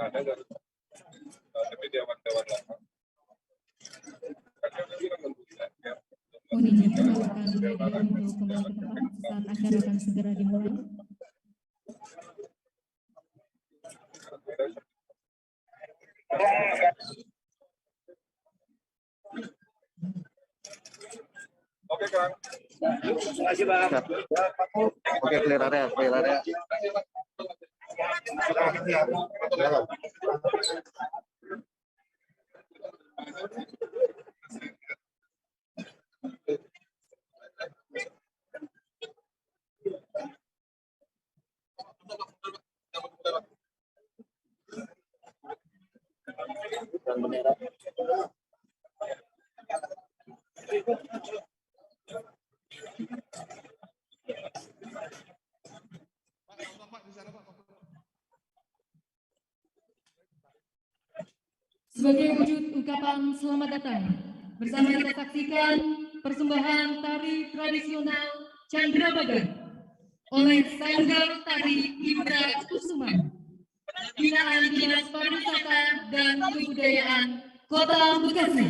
ada tapi dewan-dewan lama. Mohon izin rekan media untuk kembali ke tempat saat acara akan segera dimulai. Oke, Kang. Terima kasih, Bang. Oke, clear area, clear area. Dan bendera. Sebagai wujud ungkapan selamat datang, bersama kita saksikan persembahan tari tradisional Candrabaga oleh Sanggar Tari Ibra Kusuma, binaan Dinas Pariwisata dan Kebudayaan Kota Bekasi.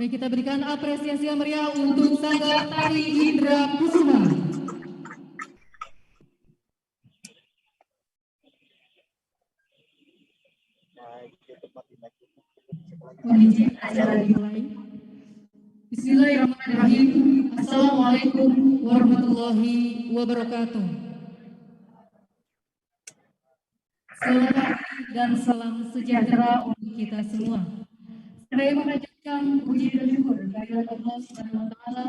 Mari kita berikan apresiasi yang meriah untuk Sanggar Tari Indra Kusuma. Mohon acara dimulai. Bismillahirrahmanirrahim. Assalamualaikum warahmatullahi wabarakatuh. Selamat dan salam sejahtera untuk kita semua. Saya mengajarkan puji dan syukur kehadirat Allah Subhanahu wa taala,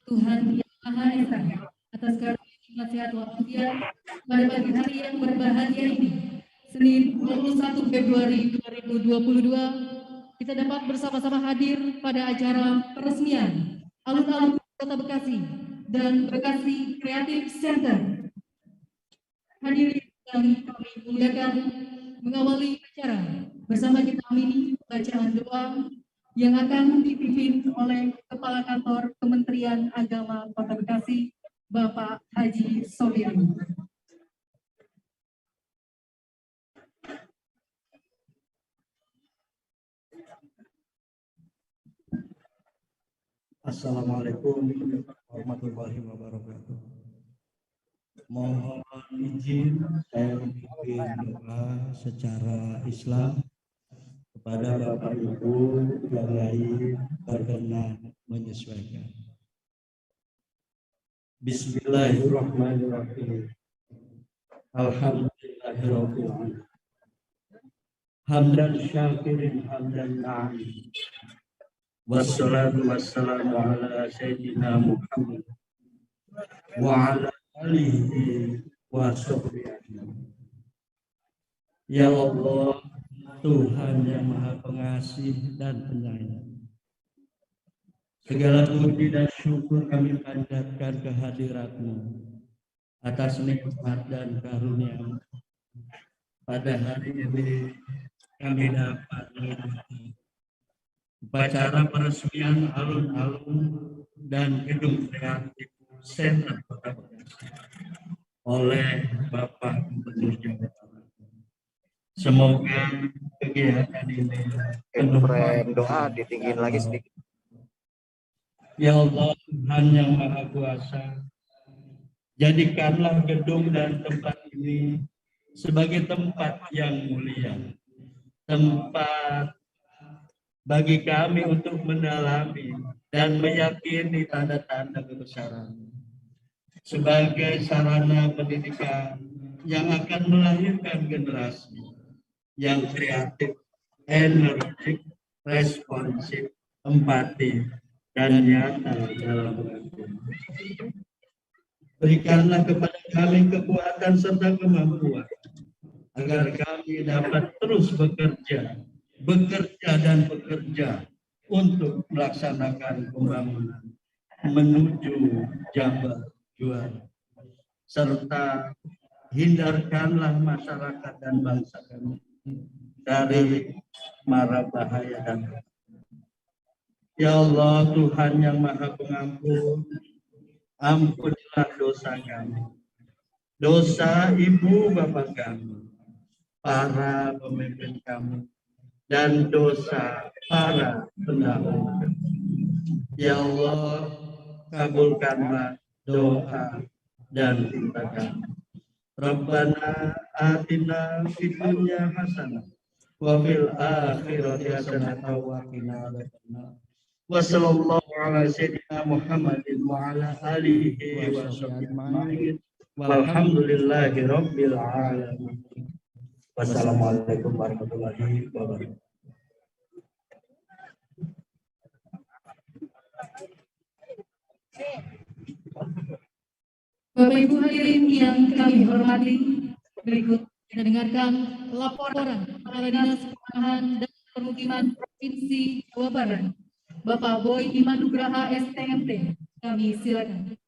Tuhan yang Maha Esa, atas karunia nikmat sehat walafiat pada pagi hari yang berbahagia ini, Senin 21 Februari 2022, kita dapat bersama-sama hadir pada acara peresmian Alun-Alun Kota Bekasi dan Bekasi Creative Center. Hadirin yang kami muliakan, mengawali acara bersama kita amini bacaan doa yang akan dipimpin oleh Kepala Kantor Kementerian Agama Kota Bekasi, Bapak Haji Sobiri. Assalamualaikum warahmatullahi wabarakatuh. Mohon izin saya memimpin doa secara Islam kepada Bapak Ibu yang lain berkenan menyesuaikan. Bismillahirrahmanirrahim. Alhamdulillahirabbil alamin. Hamdan syakirin hamdan na'im. Wassalatu wassalamu ala sayyidina Muhammad wa ala alihi wa sahbihi. Ya Allah, Tuhan yang Maha Pengasih dan Penyayang, segala puji dan syukur kami panjatkan kehadirat-Mu atas nikmat dan karunia-Mu. Pada hari ini kami dapat mengikuti upacara peresmian alun-alun dan gedung kreatif Center Kota Bekasi oleh Bapak Gubernur Jawa Barat. Semoga kegiatan ini penuh doa ditinggiin lagi sedikit. Ya Allah, Tuhan yang Maha Kuasa, jadikanlah gedung dan tempat ini sebagai tempat yang mulia, tempat bagi kami untuk mendalami dan meyakini tanda-tanda kebesaran sebagai sarana pendidikan yang akan melahirkan generasi yang kreatif, energik, responsif, empati, dan nyata dalam beragama. Berikanlah kepada kami kekuatan serta kemampuan agar kami dapat terus bekerja dan bekerja untuk melaksanakan pembangunan menuju Jabar juara, serta hindarkanlah masyarakat dan bangsa kami dari mara bahaya dan ya Allah, Tuhan yang Maha Pengampun, ampunilah dosa kami, dosa ibu bapak kami, para pemimpin kami, dan dosa para pendahulu. Ya Allah, kabulkanlah doa dan cinta kami. Rabbana atina fid dunya hasanah wa fil akhirati hasanah wa qina adzabannar. Wa sallallahu ala sayyidina Muhammadin wa ala alihi wa sahbihi ajma'in. Walhamdulillahi rabbil alamin. Wassalamualaikum warahmatullahi wabarakatuh. Bapak Ibu hadirin yang kami hormati, berikut kita dengarkan laporan Kepala Dinas Perumahan dan Permukiman Provinsi Jawa Barat, Bapak Boy Imanugraha STMT. Kami silakan.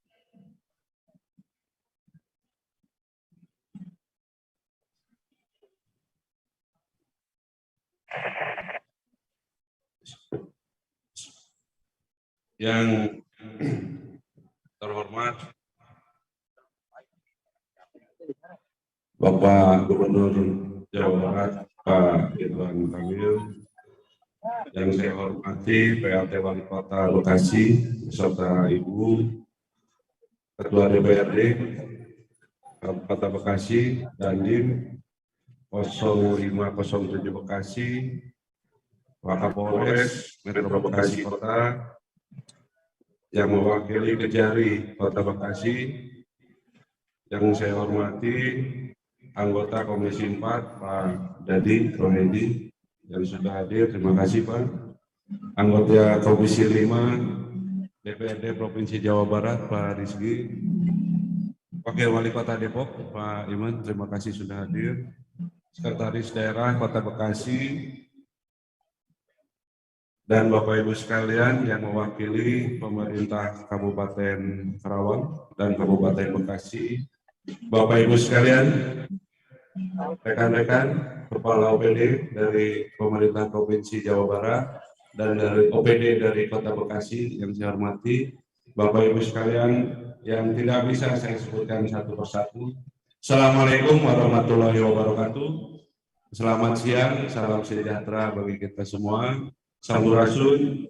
Yang terhormat Bapak Gubernur Jawa Barat Pak Ridwan Kamil, yang saya hormati PLT Wali Kota Bekasi beserta Ibu Ketua DPRD Kota Bekasi, Dandim 0507 Bekasi, Wakapolres Metro Bekasi Kota, yang mewakili Kejari Kota Bekasi, yang saya hormati anggota Komisi 4 Pak Dadi Rohedi yang sudah hadir, terima kasih Pak. Anggota Komisi 5 DPRD Provinsi Jawa Barat Pak Rizky, Wakil Wali Kota Depok Pak Iman, terima kasih sudah hadir. Sekretaris Daerah Kota Bekasi, dan Bapak Ibu sekalian yang mewakili pemerintah Kabupaten Karawang dan Kabupaten Bekasi, Bapak Ibu sekalian, rekan-rekan Kepala OPD dari pemerintah Provinsi Jawa Barat dan dari OPD dari Kota Bekasi yang saya hormati, Bapak Ibu sekalian yang tidak bisa saya sebutkan satu persatu. Assalamualaikum warahmatullahi wabarakatuh. Selamat siang, salam sejahtera bagi kita semua. Sampurasun,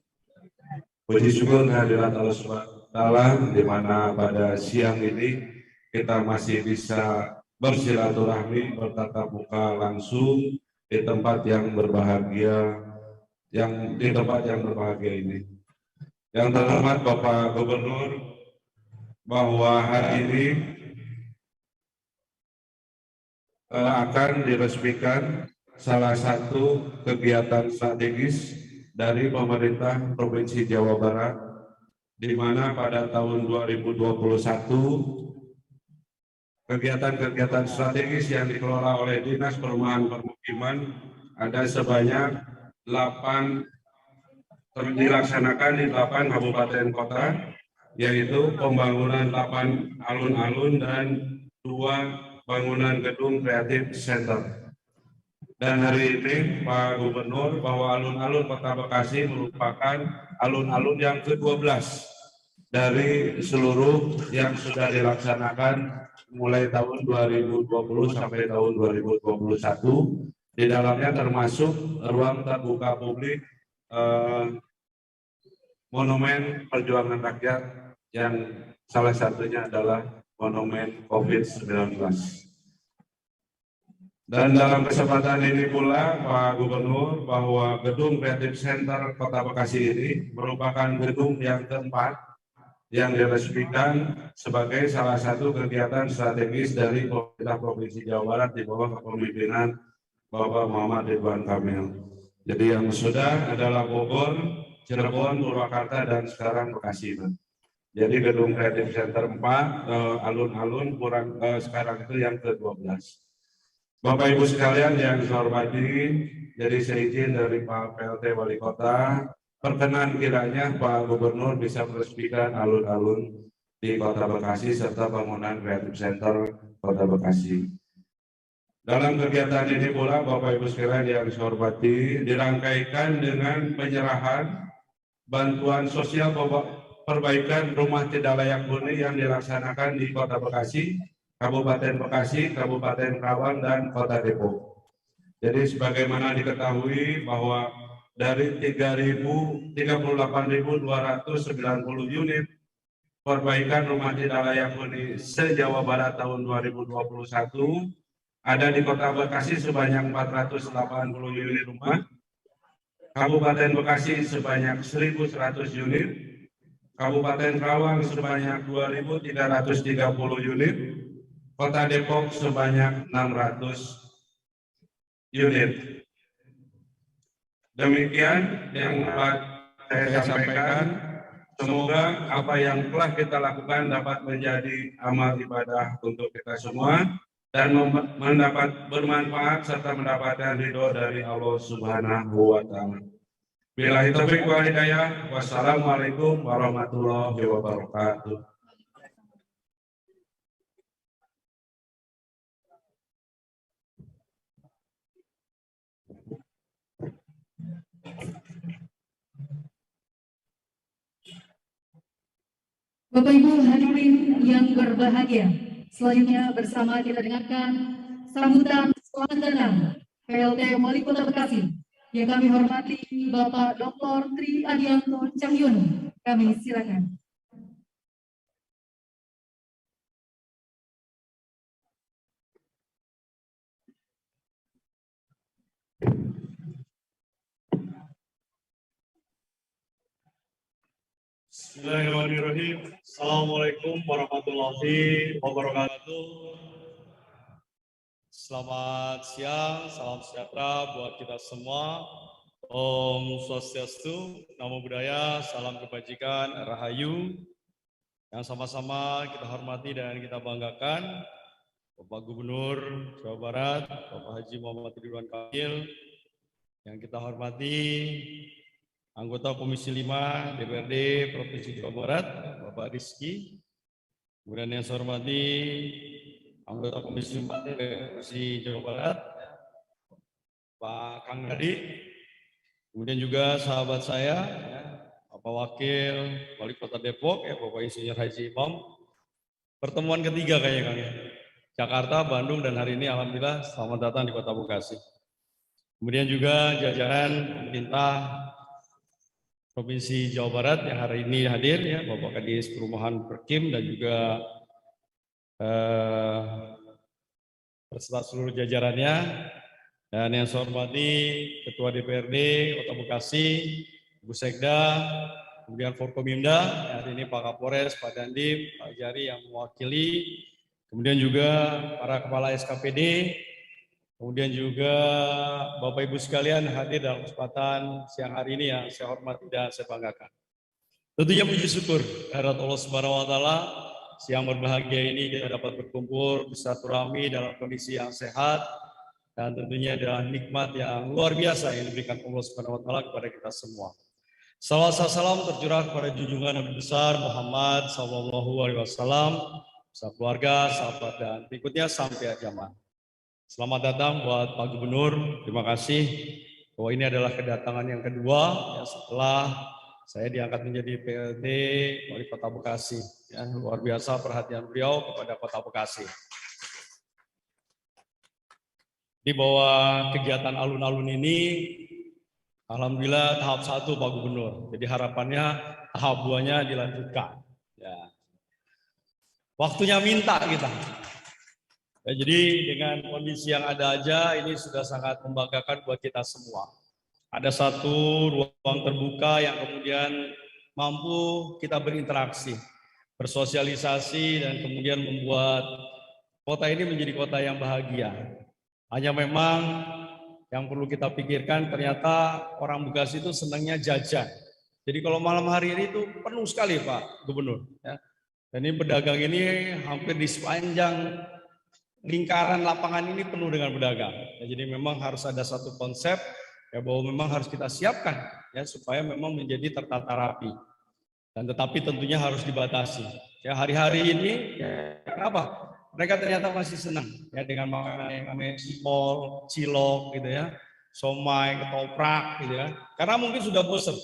puji syukur kehadirat Allah Subhanahu wa Ta'ala, di mana pada siang ini kita masih bisa bersilaturahmi, bertatap muka langsung di tempat yang berbahagia, ini. Yang terhormat Bapak Gubernur, bahwa hari ini akan diresmikan salah satu kegiatan strategis dari pemerintah Provinsi Jawa Barat, di mana pada tahun 2021 kegiatan-kegiatan strategis yang dikelola oleh Dinas Perumahan Permukiman ada sebanyak 8 dilaksanakan di 8 kabupaten kota, yaitu pembangunan 8 alun-alun dan 2 bangunan gedung kreatif center. Dan hari ini Pak Gubernur, bahwa alun-alun Kota Bekasi merupakan alun-alun yang ke-12 dari seluruh yang sudah dilaksanakan mulai tahun 2020 sampai tahun 2021. Di dalamnya termasuk ruang terbuka publik, Monumen Perjuangan Rakyat, yang salah satunya adalah Monumen COVID-19. Dan dalam kesempatan ini pula Pak Gubernur, bahwa Gedung Kreatif Center Kota Bekasi ini merupakan gedung yang keempat yang diresmikan sebagai salah satu kegiatan strategis dari pemerintah Provinsi Jawa Barat di bawah kepemimpinan Bapak Muhammad Ridwan Kamil. Jadi yang sudah adalah Bogor, Cirebon, Purwakarta, dan sekarang Bekasi. Jadi Gedung Kreatif Center 4, alun-alun sekarang itu yang ke-12. Bapak Ibu sekalian yang saya hormati, jadi saya izin dari Pak PLT Wali Kota, perkenan kiranya Pak Gubernur bisa meresmikan alun-alun di Kota Bekasi serta bangunan Kreatif Center Kota Bekasi. Dalam kegiatan ini pula Bapak Ibu sekalian yang saya hormati, dirangkaikan dengan penyerahan bantuan sosial perbaikan rumah tidak layak huni yang dilaksanakan di Kota Bekasi, Kabupaten Bekasi, Kabupaten Karawang, dan Kota Depok. Jadi sebagaimana diketahui bahwa dari 38.290 unit perbaikan rumah tidak layak huni se-Jawa Barat tahun 2021, ada di Kota Bekasi sebanyak 480 unit rumah, Kabupaten Bekasi sebanyak 1.100 unit, Kabupaten Karawang sebanyak 2.330 unit, Kota Depok sebanyak 600 unit. Demikian yang dapat saya sampaikan. Semoga apa yang telah kita lakukan dapat menjadi amal ibadah untuk kita semua dan mendapat bermanfaat serta mendapatkan ridho dari Allah Subhanahu wa Ta'ala. Billahi taufiq wal hidayah. Wassalamualaikum warahmatullahi wabarakatuh. Bapak Ibu hadirin yang berbahagia, selanjutnya bersama kita dengarkan sambutan selamat datang PLT Wali Kota Bekasi yang kami hormati Bapak Dr. Tri Adianto Cahyono. Kami silakan. Bismillahirrahmanirrahim. Assalamualaikum warahmatullahi wabarakatuh. Selamat siang, salam sejahtera buat kita semua. Om Swastiastu, Namo Buddhaya, salam kebajikan, Rahayu. Yang sama-sama kita hormati dan kita banggakan Bapak Gubernur Jawa Barat, Bapak Haji Muhammad Ridwan Kamil. Yang kita hormati anggota Komisi 5 DPRD Provinsi Jawa Barat, Bapak Rizky. Kemudian yang saya hormati anggota Komisi 4 Provinsi Jawa Barat, Pak Kang Dadi. Kemudian juga sahabat saya, Bapak Wakil Wali Kota Depok, Bapak Insinyur Haji Imam. Pertemuan ketiga kayaknya Kang ya. Jakarta, Bandung, dan hari ini alhamdulillah selamat datang di Kota Bekasi. Kemudian juga jajaran pemerintah Provinsi Jawa Barat yang hari ini hadir ya, Bapak Kadis Perumahan Perkim dan juga beserta seluruh jajarannya. Dan yang saya hormati Ketua DPRD Kota Bekasi, Bu Sekda, kemudian Forkomimda, hari ini Pak Kapolres, Pak Dandim, Pak Jari yang mewakili, kemudian juga para kepala SKPD, kemudian juga Bapak Ibu sekalian hadir dalam kesempatan siang hari ini yang saya hormati dan saya banggakan. Tentunya puji syukur kehadirat Allah Subhanahu wa taala, siang berbahagia ini kita dapat berkumpul bersilaturahmi dalam kondisi yang sehat dan tentunya adalah nikmat yang luar biasa yang diberikan Allah Subhanahu wa taala kepada kita semua. Salawat salam tercurah kepada junjungan Nabi besar Muhammad sallallahu alaihi wasallam, beserta keluarga, sahabat dan berikutnya sampai ajaman. Selamat datang buat Pak Gubernur, terima kasih bahwa ini adalah kedatangan yang kedua ya, setelah saya diangkat menjadi PLT Wali Kota Bekasi. Ya, luar biasa perhatian beliau kepada Kota Bekasi. Di bawah kegiatan alun-alun ini, alhamdulillah tahap 1 Pak Gubernur. Jadi harapannya tahap 2-nya dilanjutkan. Ya. Waktunya minta kita. Ya, jadi dengan kondisi yang ada aja ini sudah sangat membanggakan buat kita semua. Ada satu ruang terbuka yang kemudian mampu kita berinteraksi, bersosialisasi dan kemudian membuat kota ini menjadi kota yang bahagia. Hanya memang yang perlu kita pikirkan ternyata orang Bekasi itu senangnya jajan. Jadi kalau malam hari ini itu penuh sekali Pak Gubernur. Ya. Dan ini pedagang ini hampir di sepanjang lingkaran lapangan ini penuh dengan pedagang. Ya, jadi memang harus ada satu konsep ya bahwa memang harus kita siapkan ya supaya memang menjadi tertata rapi. Dan tetapi tentunya harus dibatasi. Ya hari-hari ini ya, kenapa? Mereka ternyata masih senang ya dengan makanan yang namanya cimol, cilok gitu ya, somai, ketoprak gitu ya. Karena mungkin sudah bosan.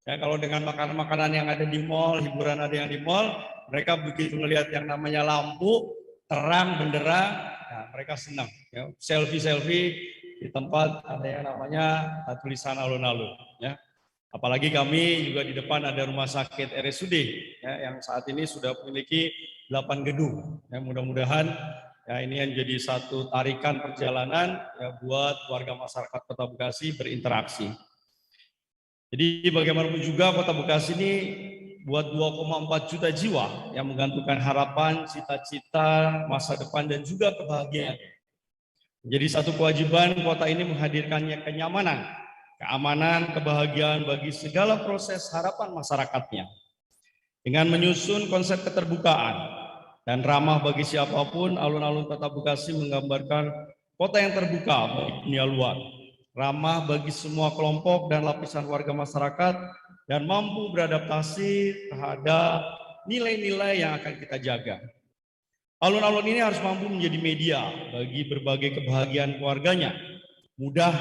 Ya kalau dengan makanan-makanan yang ada di mall, hiburan ada yang di mall, mereka begitu melihat yang namanya lampu, terang, benderang, nah, mereka senang. Ya. Selfie-selfie di tempat ada yang namanya tulisan alun-alun. Ya. Apalagi kami juga di depan ada rumah sakit RSUD ya, yang saat ini sudah memiliki 8 gedung. Ya, mudah-mudahan ya, ini yang jadi satu tarikan perjalanan ya, buat warga masyarakat Kota Bekasi berinteraksi. Jadi bagaimanapun juga Kota Bekasi ini buat 2,4 juta jiwa yang menggantungkan harapan, cita-cita, masa depan dan juga kebahagiaan. Jadi satu kewajiban kota ini menghadirkannya kenyamanan, keamanan, kebahagiaan bagi segala proses harapan masyarakatnya. Dengan menyusun konsep keterbukaan dan ramah bagi siapapun, alun-alun Kota Bekasi menggambarkan kota yang terbuka bagi dunia luar, ramah bagi semua kelompok dan lapisan warga masyarakat, dan mampu beradaptasi terhadap nilai-nilai yang akan kita jaga. Alun-alun ini harus mampu menjadi media bagi berbagai kebahagiaan keluarganya, mudah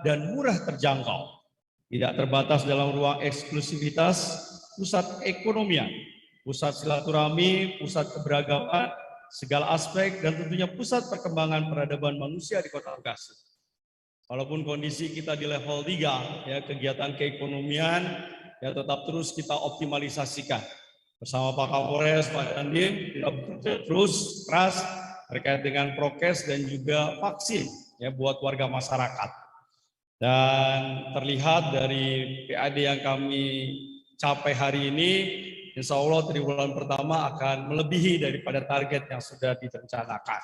dan murah terjangkau, tidak terbatas dalam ruang eksklusivitas, pusat ekonomian, pusat silaturahmi, pusat keberagaman, segala aspek, dan tentunya pusat perkembangan peradaban manusia di Kota Bekasi. Walaupun kondisi kita di level 3, ya, kegiatan keekonomian ya tetap terus kita optimalisasikan. Bersama Pak Kapolres, Pak Dandim, kita bekerja terus keras terkait dengan prokes dan juga vaksin ya buat warga masyarakat. Dan terlihat dari PAD yang kami capai hari ini, insya Allah triwulan pertama akan melebihi daripada target yang sudah direncanakan.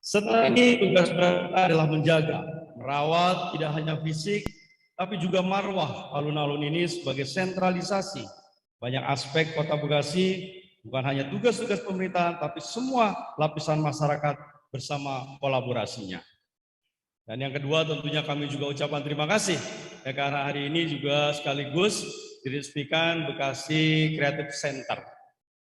Setelah ini tugas berat adalah menjaga, merawat tidak hanya fisik, tapi juga marwah alun-alun ini sebagai sentralisasi banyak aspek Kota Bekasi, bukan hanya tugas-tugas pemerintahan, tapi semua lapisan masyarakat bersama kolaborasinya. Dan yang kedua tentunya kami juga ucapkan terima kasih ya, karena hari ini juga sekaligus diresmikan Bekasi Creative Center.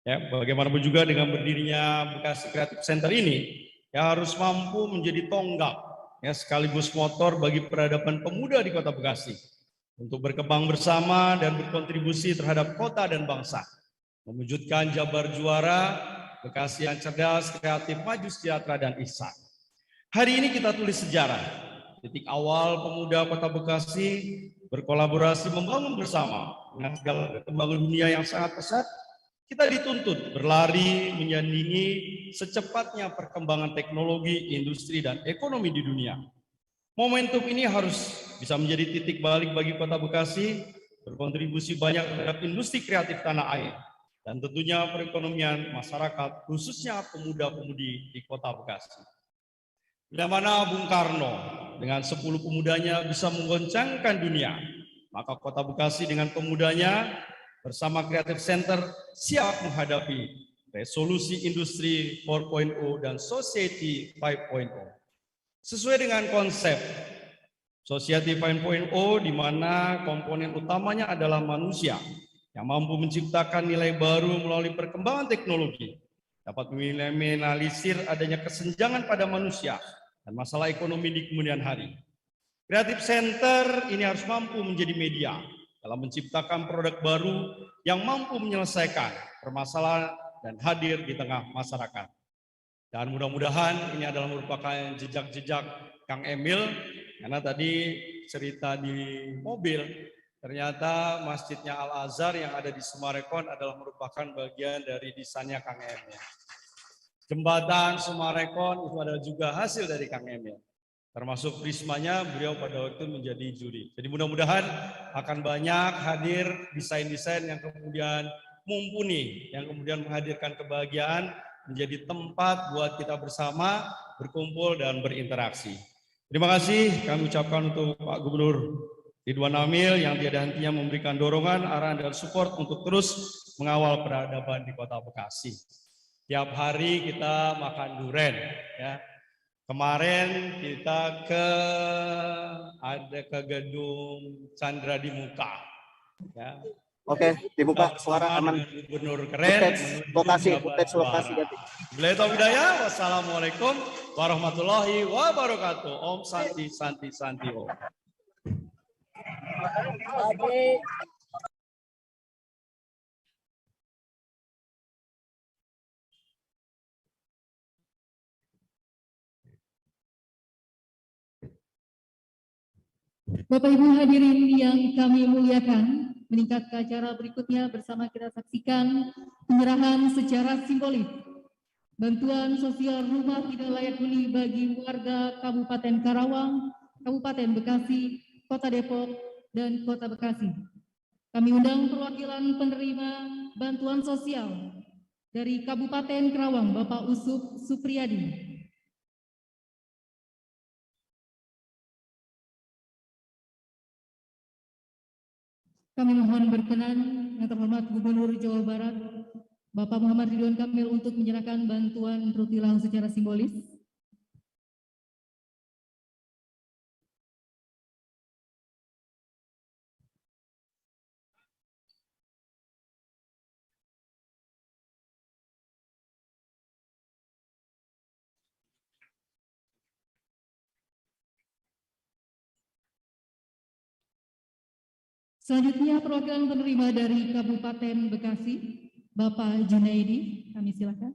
Ya, bagaimanapun juga dengan berdirinya Bekasi Creative Center ini, ya harus mampu menjadi tonggak ya, sekaligus motor bagi peradaban pemuda di Kota Bekasi untuk berkembang bersama dan berkontribusi terhadap kota dan bangsa, mewujudkan Jabar juara, Bekasi yang cerdas, kreatif, maju, sejahtera, dan ihsan. Hari ini kita tulis sejarah, titik awal pemuda Kota Bekasi berkolaborasi membangun bersama dengan segala perkembangan dunia yang sangat pesat. Kita dituntut berlari menyandingi secepatnya perkembangan teknologi, industri, dan ekonomi di dunia. Momentum ini harus bisa menjadi titik balik bagi Kota Bekasi, berkontribusi banyak terhadap industri kreatif tanah air, dan tentunya perekonomian masyarakat, khususnya pemuda-pemudi di Kota Bekasi. Bila mana Bung Karno dengan 10 pemudanya bisa menggoncangkan dunia, maka Kota Bekasi dengan pemudanya bersama Creative Center siap menghadapi resolusi industri 4.0 dan society 5.0. Sesuai dengan konsep society 5.0 di mana komponen utamanya adalah manusia yang mampu menciptakan nilai baru melalui perkembangan teknologi, dapat meminimalisir adanya kesenjangan pada manusia dan masalah ekonomi di kemudian hari. Creative Center ini harus mampu menjadi media dalam menciptakan produk baru yang mampu menyelesaikan permasalahan dan hadir di tengah masyarakat. Dan mudah-mudahan ini adalah merupakan jejak-jejak Kang Emil, karena tadi cerita di mobil, ternyata Masjidnya Al-Azhar yang ada di Sumarekon adalah merupakan bagian dari desainnya Kang Emil. Jembatan Sumarekon itu adalah juga hasil dari Kang Emil. Termasuk prismanya beliau pada waktu menjadi juri. Jadi mudah-mudahan akan banyak hadir desain-desain yang kemudian mumpuni, yang kemudian menghadirkan kebahagiaan, menjadi tempat buat kita bersama berkumpul dan berinteraksi. Terima kasih kami ucapkan untuk Pak Gubernur Ridwan Kamil yang tiada hentinya memberikan dorongan, arahan, dan support untuk terus mengawal peradaban di Kota Bekasi. Tiap hari kita makan duren, ya. Kemarin kita ke gedung Chandra di Muka, ya. Oke, dibuka suara aman. Gubernur keren. Lokasi ganti. Bila hidayah, wassalamualaikum warahmatullahi wabarakatuh. Om Santi Santi Santi Om. Bapak Ibu hadirin yang kami muliakan, meningkat ke acara berikutnya bersama kita saksikan penyerahan secara simbolis bantuan sosial rumah tidak layak huni bagi warga Kabupaten Karawang, Kabupaten Bekasi, Kota Depok, dan Kota Bekasi. Kami undang perwakilan penerima bantuan sosial dari Kabupaten Karawang, Bapak Usuf Supriyadi. Kami mohon berkenan yang terhormat Gubernur Jawa Barat, Bapak Muhammad Ridwan Kamil untuk menyerahkan bantuan rutilah secara simbolis. Selanjutnya perwakilan penerima dari Kabupaten Bekasi, Bapak Junaidi, kami silakan.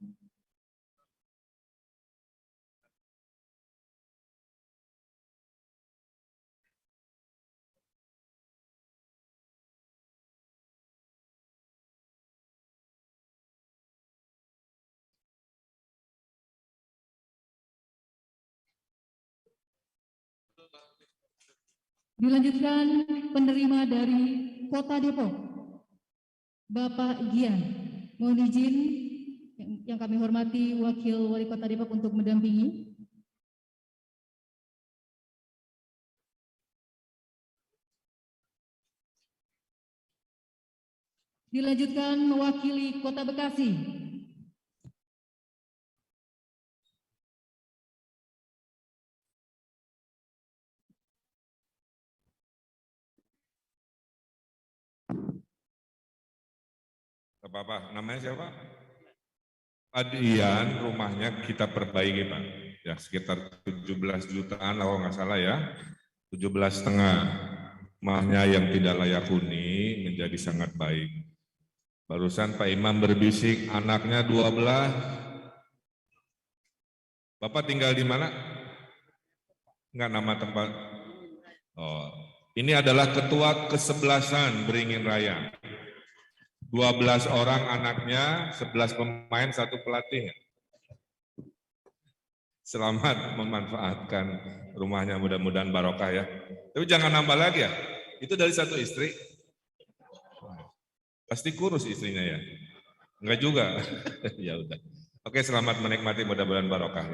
Dilanjutkan penerima dari Kota Depok, Bapak Gian. Mohon izin yang kami hormati Wakil Wali Kota Depok untuk mendampingi. Dilanjutkan mewakili Kota Bekasi. Bapak, namanya siapa? Adian, rumahnya kita perbaiki Pak. Ya sekitar 17 jutaan kalau nggak salah ya. 17,5. Rumahnya yang tidak layak huni menjadi sangat baik. Barusan Pak Imam berbisik anaknya 12. Bapak tinggal di mana? Enggak nama tempat. Oh, ini adalah ketua ke-11 Beringin Raya. 12 orang anaknya, 11 pemain, 1 pelatih. Selamat memanfaatkan rumahnya, mudah-mudahan barokah ya. Tapi jangan nambah lagi ya. Itu dari 1 istri. Pasti kurus istrinya ya. Enggak juga. Ya udah. Oke, selamat menikmati, mudah-mudahan barokah.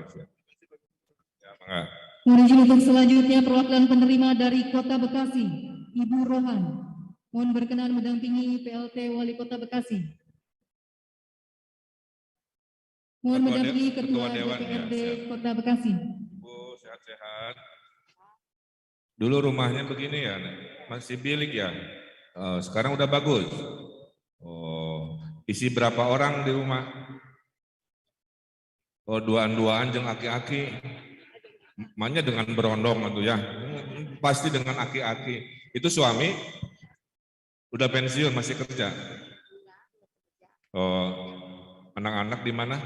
Ya, enggak. Menuju untuk selanjutnya perwakilan penerima dari Kota Bekasi, Ibu Rohan. Mohon berkenan mendampingi PLT Wali Kota Bekasi. Mohon mendampingi Ketua DPRD Kota Bekasi. Bu, sehat-sehat. Dulu rumahnya begini ya, masih bilik ya. Sekarang udah bagus. Oh, isi berapa orang di rumah? Oh, duaan-duaan jeung aki-aki. Makanya dengan berondong itu ya. Pasti dengan aki-aki. Itu suami udah pensiun, masih kerja. Oh, anak-anak di mana?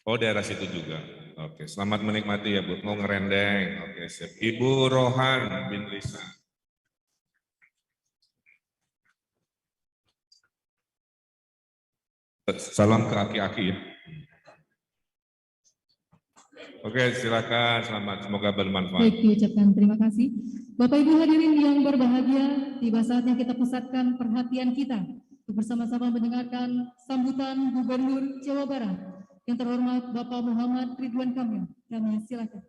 Oh, daerah situ juga. Oke, selamat menikmati ya Bu. Mau ngerendeng. Oke, siap. Ibu Rohan bin Lisa. Salam ke aki-aki ya. Oke, silakan. Selamat, semoga bermanfaat. Baik, diucapkan terima kasih. Bapak Ibu hadirin yang berbahagia, tiba saatnya kita pusatkan perhatian kita untuk bersama-sama mendengarkan sambutan Gubernur Jawa Barat yang terhormat Bapak Muhammad Ridwan Kamil. Kami silakan.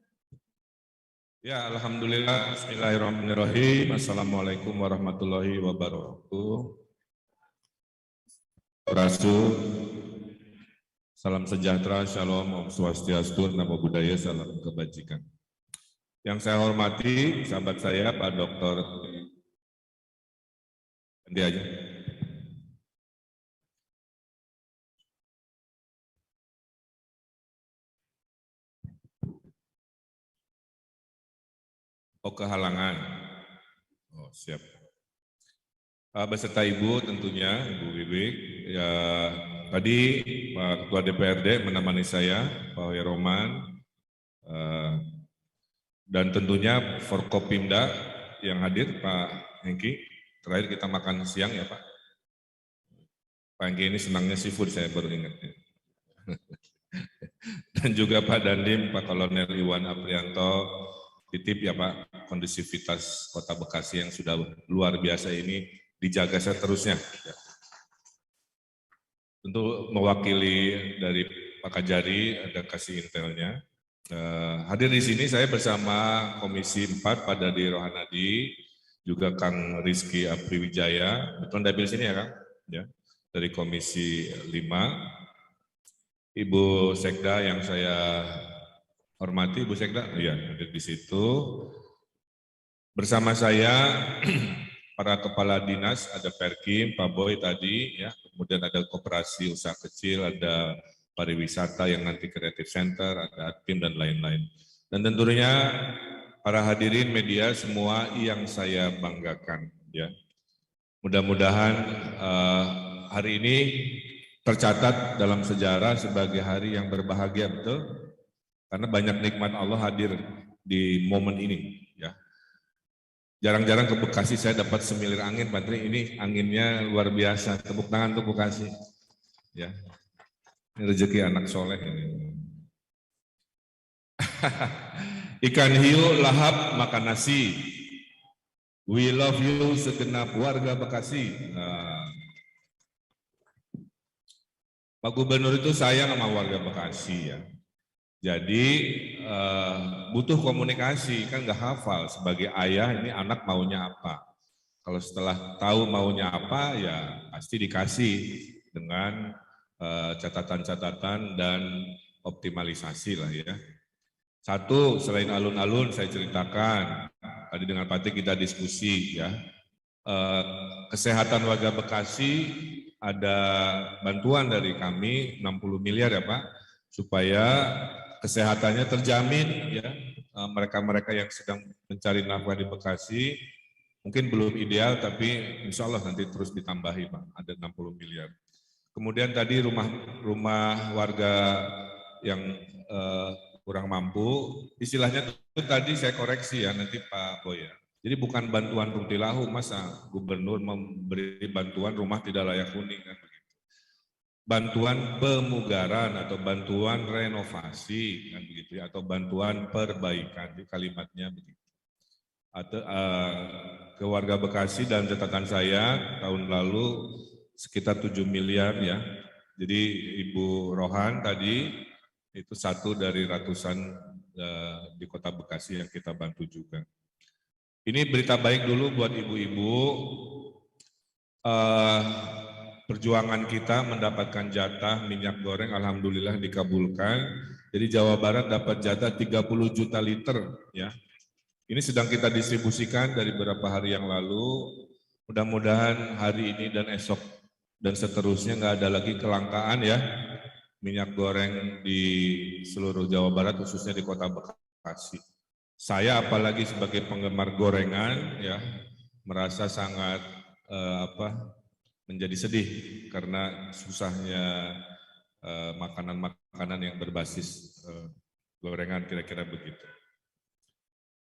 Ya, alhamdulillah. Bismillahirrahmanirrahim. Assalamualaikum warahmatullahi wabarakatuh. Rasul, salam sejahtera, shalom, om swastiastu, namo buddhaya, salam kebajikan. Yang saya hormati, sahabat saya, Pak Dr. Nanti aja. Oh, kehalangan. Oh, siap. Beserta Ibu tentunya, Ibu Wiwi. Ya, tadi Pak Ketua DPRD menemani saya, Pak Heroman, dan tentunya Forkopimda yang hadir, Pak Hengki. Terakhir kita makan siang ya Pak. Pak Hengki ini senangnya seafood, saya baru ingat. Dan juga Pak Dandim, Pak Kolonel Iwan Aprianto, titip ya Pak, kondusivitas Kota Bekasi yang sudah luar biasa ini dijaga seterusnya. Untuk mewakili dari Pak Kajari, ada kasih intelnya. Hadir di sini saya bersama Komisi 4, Pak Dadi Rohanadi, juga Kang Rizky Apriwijaya, betul Dabil sini ya Kang? Ya. Dari Komisi 5, Ibu Sekda yang saya hormati, Ibu Sekda, ya hadir di situ. Bersama saya para kepala dinas, ada Perkim, Pak Boy tadi, ya, kemudian ada koperasi usaha kecil, ada pariwisata yang nanti Creative Center, ada Adpim dan lain-lain. Dan tentunya para hadirin media semua yang saya banggakan, ya. Mudah-mudahan hari ini tercatat dalam sejarah sebagai hari yang berbahagia, betul? Karena banyak nikmat Allah hadir di momen ini, ya. Jarang-jarang ke Bekasi saya dapat semilir angin, Pak Tri. Ini anginnya luar biasa. Tepuk tangan untuk Bekasi. Ya, ini rezeki anak soleh ini. Ikan hiu lahap makan nasi. We love you segenap warga Bekasi. Pak Gubernur itu sayang sama warga Bekasi ya. Jadi butuh komunikasi, kan nggak hafal sebagai ayah ini anak maunya apa. Kalau setelah tahu maunya apa, ya pasti dikasih dengan catatan-catatan dan optimalisasi lah ya. Satu, selain alun-alun saya ceritakan, tadi dengan Pati kita diskusi ya, kesehatan warga Bekasi ada bantuan dari kami 60 miliar ya Pak, supaya kesehatannya terjamin ya, mereka-mereka yang sedang mencari nafkah di Bekasi, mungkin belum ideal tapi insya Allah nanti terus ditambahi Pak, ada 60 miliar. Kemudian tadi rumah warga yang kurang mampu, istilahnya itu tadi saya koreksi ya nanti Pak Boy ya. Jadi bukan bantuan rutilahu, masa gubernur memberi bantuan rumah tidak layak huni kan begitu. Bantuan pemugaran atau bantuan renovasi kan begitu ya, atau bantuan perbaikan, di kalimatnya begitu. Atau ke warga Bekasi dan catatan saya tahun lalu sekitar 7 miliar ya. Jadi Ibu Rohan tadi itu satu dari ratusan di Kota Bekasi yang kita bantu juga. Ini berita baik dulu buat ibu-ibu. Perjuangan kita mendapatkan jatah minyak goreng alhamdulillah dikabulkan. Jadi Jawa Barat dapat jatah 30 juta liter ya. Ini sedang kita distribusikan dari beberapa hari yang lalu. Mudah-mudahan hari ini dan esok dan seterusnya nggak ada lagi kelangkaan ya minyak goreng di seluruh Jawa Barat, khususnya di Kota Bekasi. Saya apalagi sebagai penggemar gorengan ya merasa sangat menjadi sedih karena susahnya makanan-makanan yang berbasis gorengan, kira-kira begitu.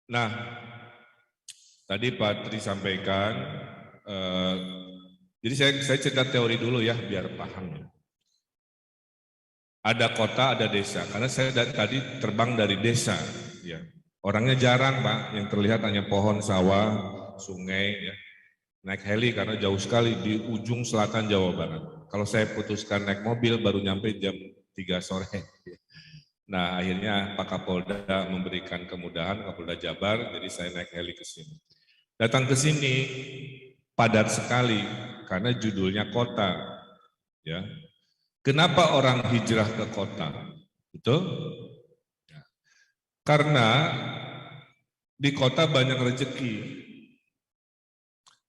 Nah, tadi Pak Tri sampaikan, jadi saya cerita teori dulu ya biar paham. Ada kota, ada desa. Karena saya tadi terbang dari desa, ya. Orangnya jarang, Pak. Yang terlihat hanya pohon, sawah, sungai, ya. Naik heli karena jauh sekali di ujung selatan Jawa Barat. Kalau saya putuskan naik mobil baru nyampe jam 3 sore. Nah, akhirnya Pak Kapolda memberikan kemudahan, Kapolda Jabar, jadi saya naik heli ke sini. Datang ke sini padat sekali karena judulnya kota, ya. Kenapa orang hijrah ke kota? Betul? Karena di kota banyak rezeki,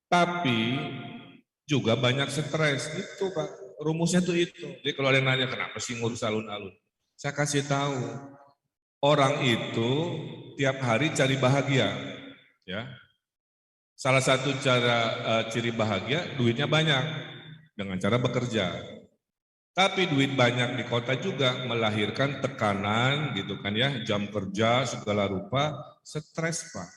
tapi juga banyak stres. Itu Pak, rumusnya tuh itu. Jadi kalau ada yang nanya kenapa sih ngurus alun-alun? Saya kasih tahu, orang itu tiap hari cari bahagia. Ya, salah satu cara ciri bahagia, duitnya banyak dengan cara bekerja. Tapi duit banyak di kota juga melahirkan tekanan gitu kan ya, jam kerja segala rupa, stres Pak.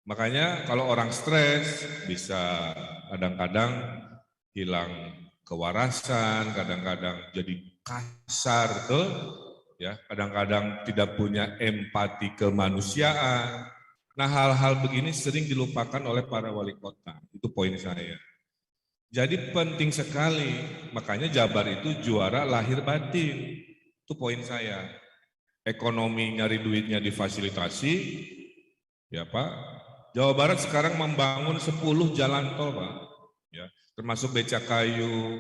Makanya kalau orang stres bisa kadang-kadang hilang kewarasan, kadang-kadang jadi kasar tuh, ya, kadang-kadang tidak punya empati kemanusiaan. Nah, hal-hal begini sering dilupakan oleh para wali kota. Itu poin saya. Jadi penting sekali, makanya Jabar itu juara lahir batin. Itu poin saya. Ekonomi nyari duitnya difasilitasi, ya Pak. Jawa Barat sekarang membangun 10 jalan tol Pak, ya, termasuk Becakayu,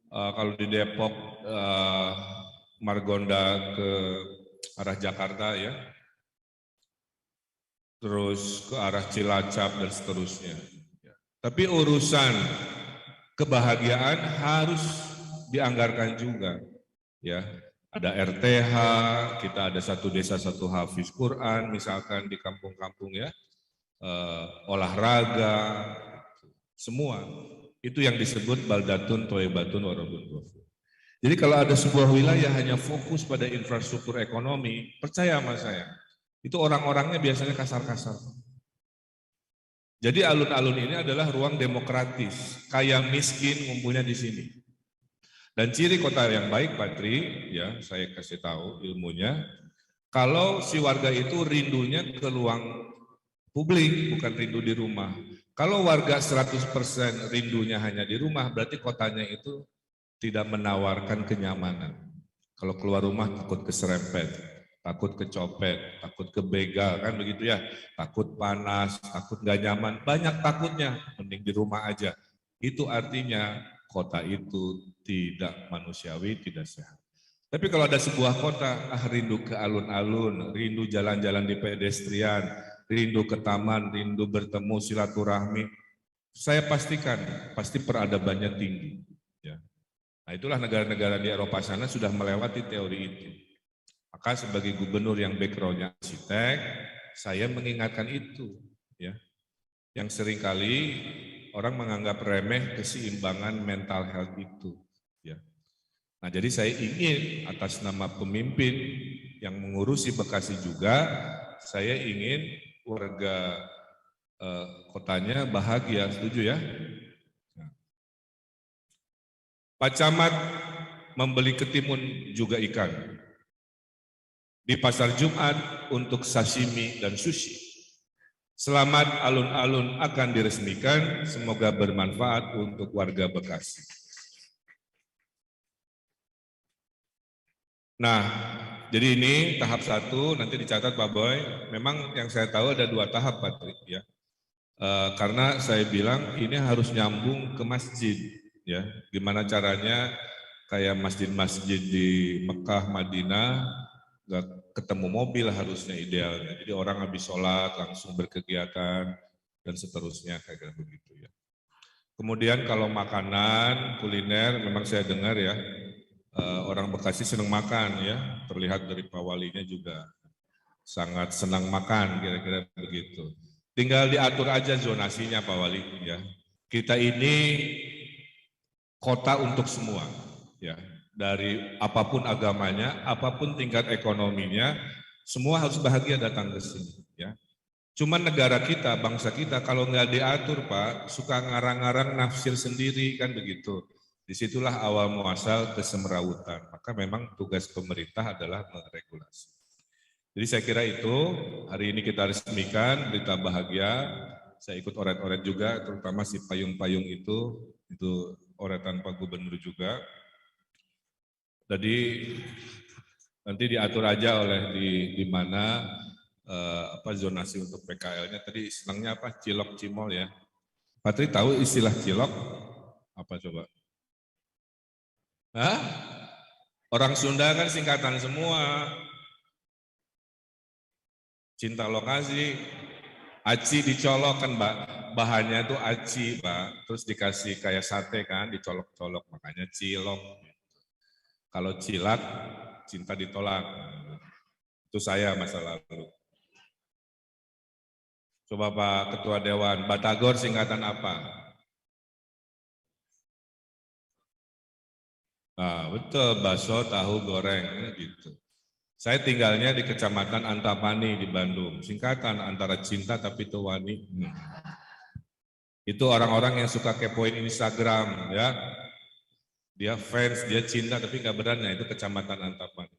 kalau di Depok, Margonda ke arah Jakarta ya, terus ke arah Cilacap dan seterusnya. Tapi urusan kebahagiaan harus dianggarkan juga, ya. Ada RTH, kita ada satu desa satu hafiz Quran, misalkan di kampung-kampung ya, olahraga, semua itu yang disebut baldatun thayyibatun wa rabbun ghafur. Jadi kalau ada sebuah wilayah hanya fokus pada infrastruktur ekonomi, percaya sama saya, itu orang-orangnya biasanya kasar-kasar. Jadi alun-alun ini adalah ruang demokratis, kaya miskin ngumpulnya di sini. Dan ciri kota yang baik, Pak Tri, ya saya kasih tahu ilmunya, kalau si warga itu rindunya ke ruang publik, bukan rindu di rumah. Kalau warga 100% rindunya hanya di rumah, berarti kotanya itu tidak menawarkan kenyamanan. Kalau keluar rumah takut keserempet, takut kecopet, takut kebegal, kan begitu ya, takut panas, takut nggak nyaman, banyak takutnya, mending di rumah aja. Itu artinya kota itu tidak manusiawi, tidak sehat. Tapi kalau ada sebuah kota, rindu ke alun-alun, rindu jalan-jalan di pedestrian, rindu ke taman, rindu bertemu silaturahmi, saya pastikan pasti peradabannya tinggi. Ya. Nah, itulah negara-negara di Eropa sana sudah melewati teori itu. Maka sebagai gubernur yang background-nya arsitek, saya mengingatkan itu, ya. Yang seringkali orang menganggap remeh keseimbangan mental health itu, ya. Nah, jadi saya ingin atas nama pemimpin yang mengurusi Bekasi juga, saya ingin warga kotanya bahagia, setuju ya? Nah. Pak Camat membeli ketimun juga ikan di pasar Jumat untuk sashimi dan sushi. Selamat alun-alun akan diresmikan, semoga bermanfaat untuk warga Bekasi. Nah, jadi ini tahap 1, nanti dicatat Pak Boy. Memang yang saya tahu ada 2 tahap Pak Tri, ya. Karena saya bilang ini harus nyambung ke masjid, ya. Gimana caranya kayak masjid-masjid di Mekah, Madinah, nggak ketemu mobil harusnya idealnya. Jadi orang habis sholat langsung berkegiatan dan seterusnya kayak begitu ya. Kemudian kalau makanan, kuliner, memang saya dengar ya, orang Bekasi senang makan ya. Terlihat dari Pak Walinya juga sangat senang makan, kira-kira begitu. Tinggal diatur aja zonasinya Pak Wali ya. Kita ini kota untuk semua ya. Dari apapun agamanya, apapun tingkat ekonominya, semua harus bahagia datang ke sini. Ya. Cuman negara kita, bangsa kita, kalau nggak diatur Pak, suka ngarang-ngarang nafsir sendiri kan begitu. Disitulah awal muasal kesemrawutan. Maka memang tugas pemerintah adalah meregulasi. Jadi saya kira itu, hari ini kita resmikan berita bahagia. Saya ikut oret-oret juga, terutama si payung-payung itu oretan Pak Gubernur juga. Jadi nanti diatur aja oleh di mana zonasi untuk PKL-nya. Tadi senangnya apa? Cilok Cimol ya. Patri tahu istilah cilok? Apa coba? Hah? Orang Sunda kan singkatan semua. Cinta lokasi, aci dicolok kan Mbak. Bahannya tuh aci Mbak. Terus dikasih kayak sate kan, dicolok-colok. Makanya cilok. Kalau cilak, cinta ditolak. Itu saya masa lalu. Coba Pak Ketua Dewan, Batagor singkatan apa? Nah, betul, bakso tahu goreng gitu. Saya tinggalnya di Kecamatan Antapani di Bandung. Singkatan antara cinta tapi tuwani. Itu orang-orang yang suka kepoin Instagram ya. Dia fans, dia cinta tapi nggak berani, itu Kecamatan Antapani.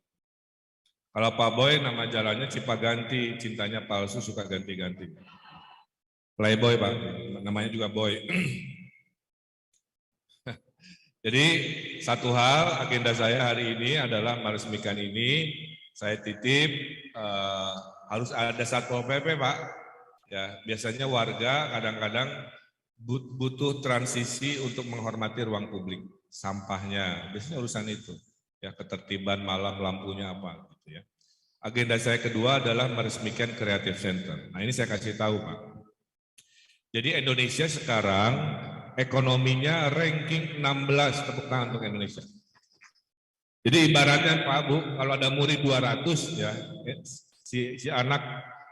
Kalau Pak Boy nama jalannya Cipaganti, cintanya palsu suka ganti-ganti. Playboy Pak, namanya juga Boy. Jadi satu hal agenda saya hari ini adalah meresmikan ini. Saya titip harus ada Satpol PP Pak. Ya biasanya warga kadang-kadang butuh transisi untuk menghormati ruang publik. Sampahnya, biasanya urusan itu, ya ketertiban malam lampunya apa, gitu ya. Agenda saya kedua adalah meresmikan Creative Center. Nah ini saya kasih tahu Pak. Jadi Indonesia sekarang ekonominya ranking 16, tepuk tangan untuk Indonesia. Jadi ibaratnya Pak Bu, kalau ada murid 200 ya, si anak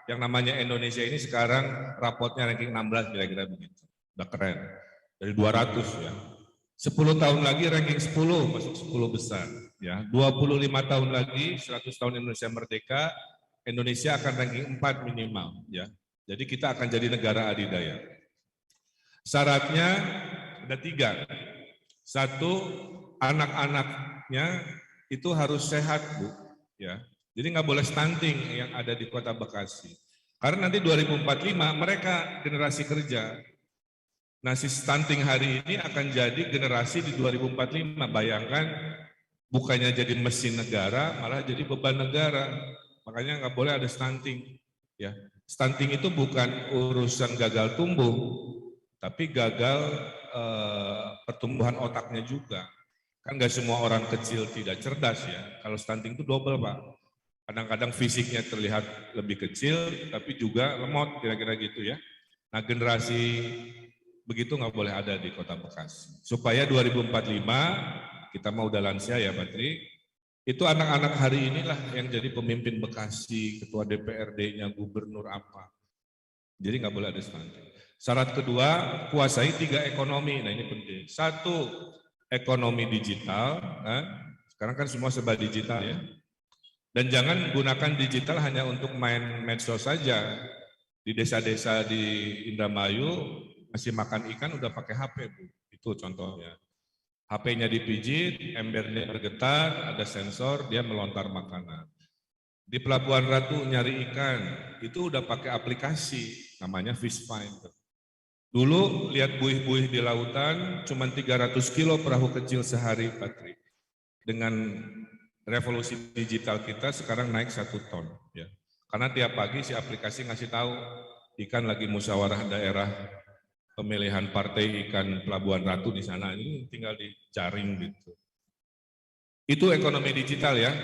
yang namanya Indonesia ini sekarang rapotnya ranking 16 kira-kira begitu. Udah keren. Dari 200 ya. 10 tahun lagi ranking 10 masuk 10 besar ya. 25 tahun lagi 100 tahun Indonesia merdeka, Indonesia akan ranking 4 minimal ya. Jadi kita akan jadi negara adidaya. Syaratnya ada 3. 1, anak-anaknya itu harus sehat Bu ya. Jadi nggak boleh stunting yang ada di Kota Bekasi. Karena nanti 2045 mereka generasi kerja. Nah, si stunting hari ini akan jadi generasi di 2045. Bayangkan, bukannya jadi mesin negara, malah jadi beban negara. makanya nggak boleh ada stunting. Ya, stunting itu bukan urusan gagal tumbuh, tapi gagal pertumbuhan otaknya juga. Kan nggak semua orang kecil tidak cerdas ya. Kalau stunting itu double Pak. Kadang-kadang fisiknya terlihat lebih kecil, tapi juga lemot kira-kira gitu ya. Nah generasi begitu nggak boleh ada di Kota Bekasi. Supaya 2045 kita mau udah lansia ya Pak Tri, itu anak-anak hari inilah yang jadi pemimpin Bekasi, ketua DPRD-nya, gubernur apa. Jadi nggak boleh ada stunting. Syarat kedua, kuasai 3 ekonomi. Nah ini penting. 1, ekonomi digital. Nah, sekarang kan semua serba digital ya. Dan jangan gunakan digital hanya untuk main medsos saja. Di desa-desa di Indramayu masih makan ikan udah pakai HP, Bu. Itu contohnya. HP-nya dipijit, embernya bergetar, ada sensor, dia melontar makanan. Di Pelabuhan Ratu nyari ikan, itu udah pakai aplikasi, namanya Fish Finder. Dulu lihat buih-buih di lautan, cuma 300 kilo perahu kecil sehari, Patri. Dengan revolusi digital kita sekarang naik 1 ton. Ya. Karena tiap pagi si aplikasi ngasih tahu, ikan lagi musyawarah daerah pemilihan partai ikan Pelabuhan Ratu di sana, ini tinggal dijaring gitu. Itu ekonomi digital ya,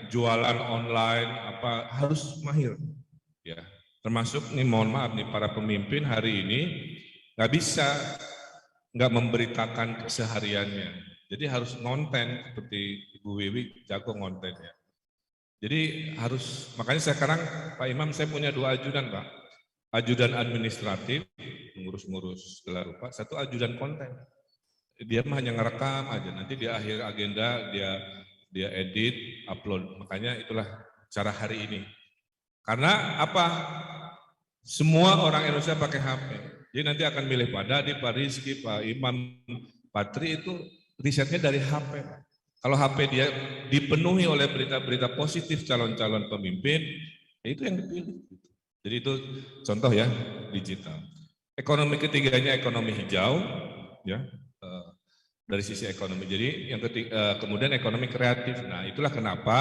jualan online apa harus mahir ya. Termasuk nih mohon maaf nih para pemimpin hari ini nggak bisa nggak memberitakan kesehariannya. Jadi harus ngonten seperti Ibu Wiwi jago ngontennya. Jadi harus, makanya sekarang Pak Imam saya punya 2 ajudan Pak. Ajudan administratif, ngurus-ngurus gelar rupa, 1 ajudan konten. Dia mah hanya ngerekam aja, nanti di akhir agenda dia edit, upload. Makanya itulah cara hari ini. Karena apa? Semua orang Indonesia pakai HP. Jadi nanti akan milih Pak Dadi, Pak Rizky, Pak Imam, Pak Tri itu risetnya dari HP. Kalau HP dia dipenuhi oleh berita-berita positif calon-calon pemimpin, itu yang dipilih. Jadi itu contoh ya digital. Ekonomi ketiganya ekonomi hijau, ya dari sisi ekonomi. Jadi yang ketiga, kemudian ekonomi kreatif. Nah itulah kenapa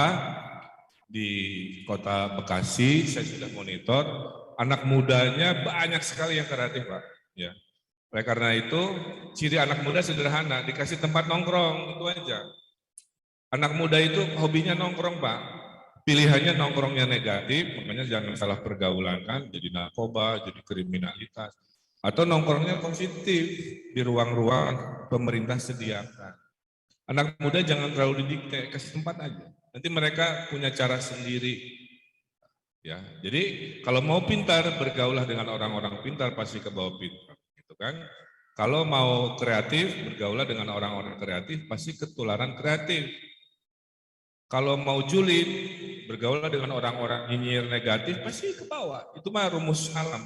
di Kota Bekasi saya sudah monitor anak mudanya banyak sekali yang kreatif Pak. Ya. Oleh karena itu ciri anak muda sederhana, dikasih tempat nongkrong itu aja. Anak muda itu hobinya nongkrong Pak. Pilihannya nongkrongnya negatif, makanya jangan salah pergaulan kan, jadi narkoba, jadi kriminalitas. Atau nongkrongnya positif, di ruang-ruang pemerintah sediakan. Anak muda jangan terlalu didikte, kasih tempat aja. Nanti mereka punya cara sendiri. Ya, jadi kalau mau pintar, bergaulah dengan orang-orang pintar, pasti ke bawah pintar. Gitu kan? Kalau mau kreatif, bergaulah dengan orang-orang kreatif, pasti ketularan kreatif. Kalau mau julid, bergaulah dengan orang-orang nyinyir negatif, pasti ke bawah. Itu mah rumus alam.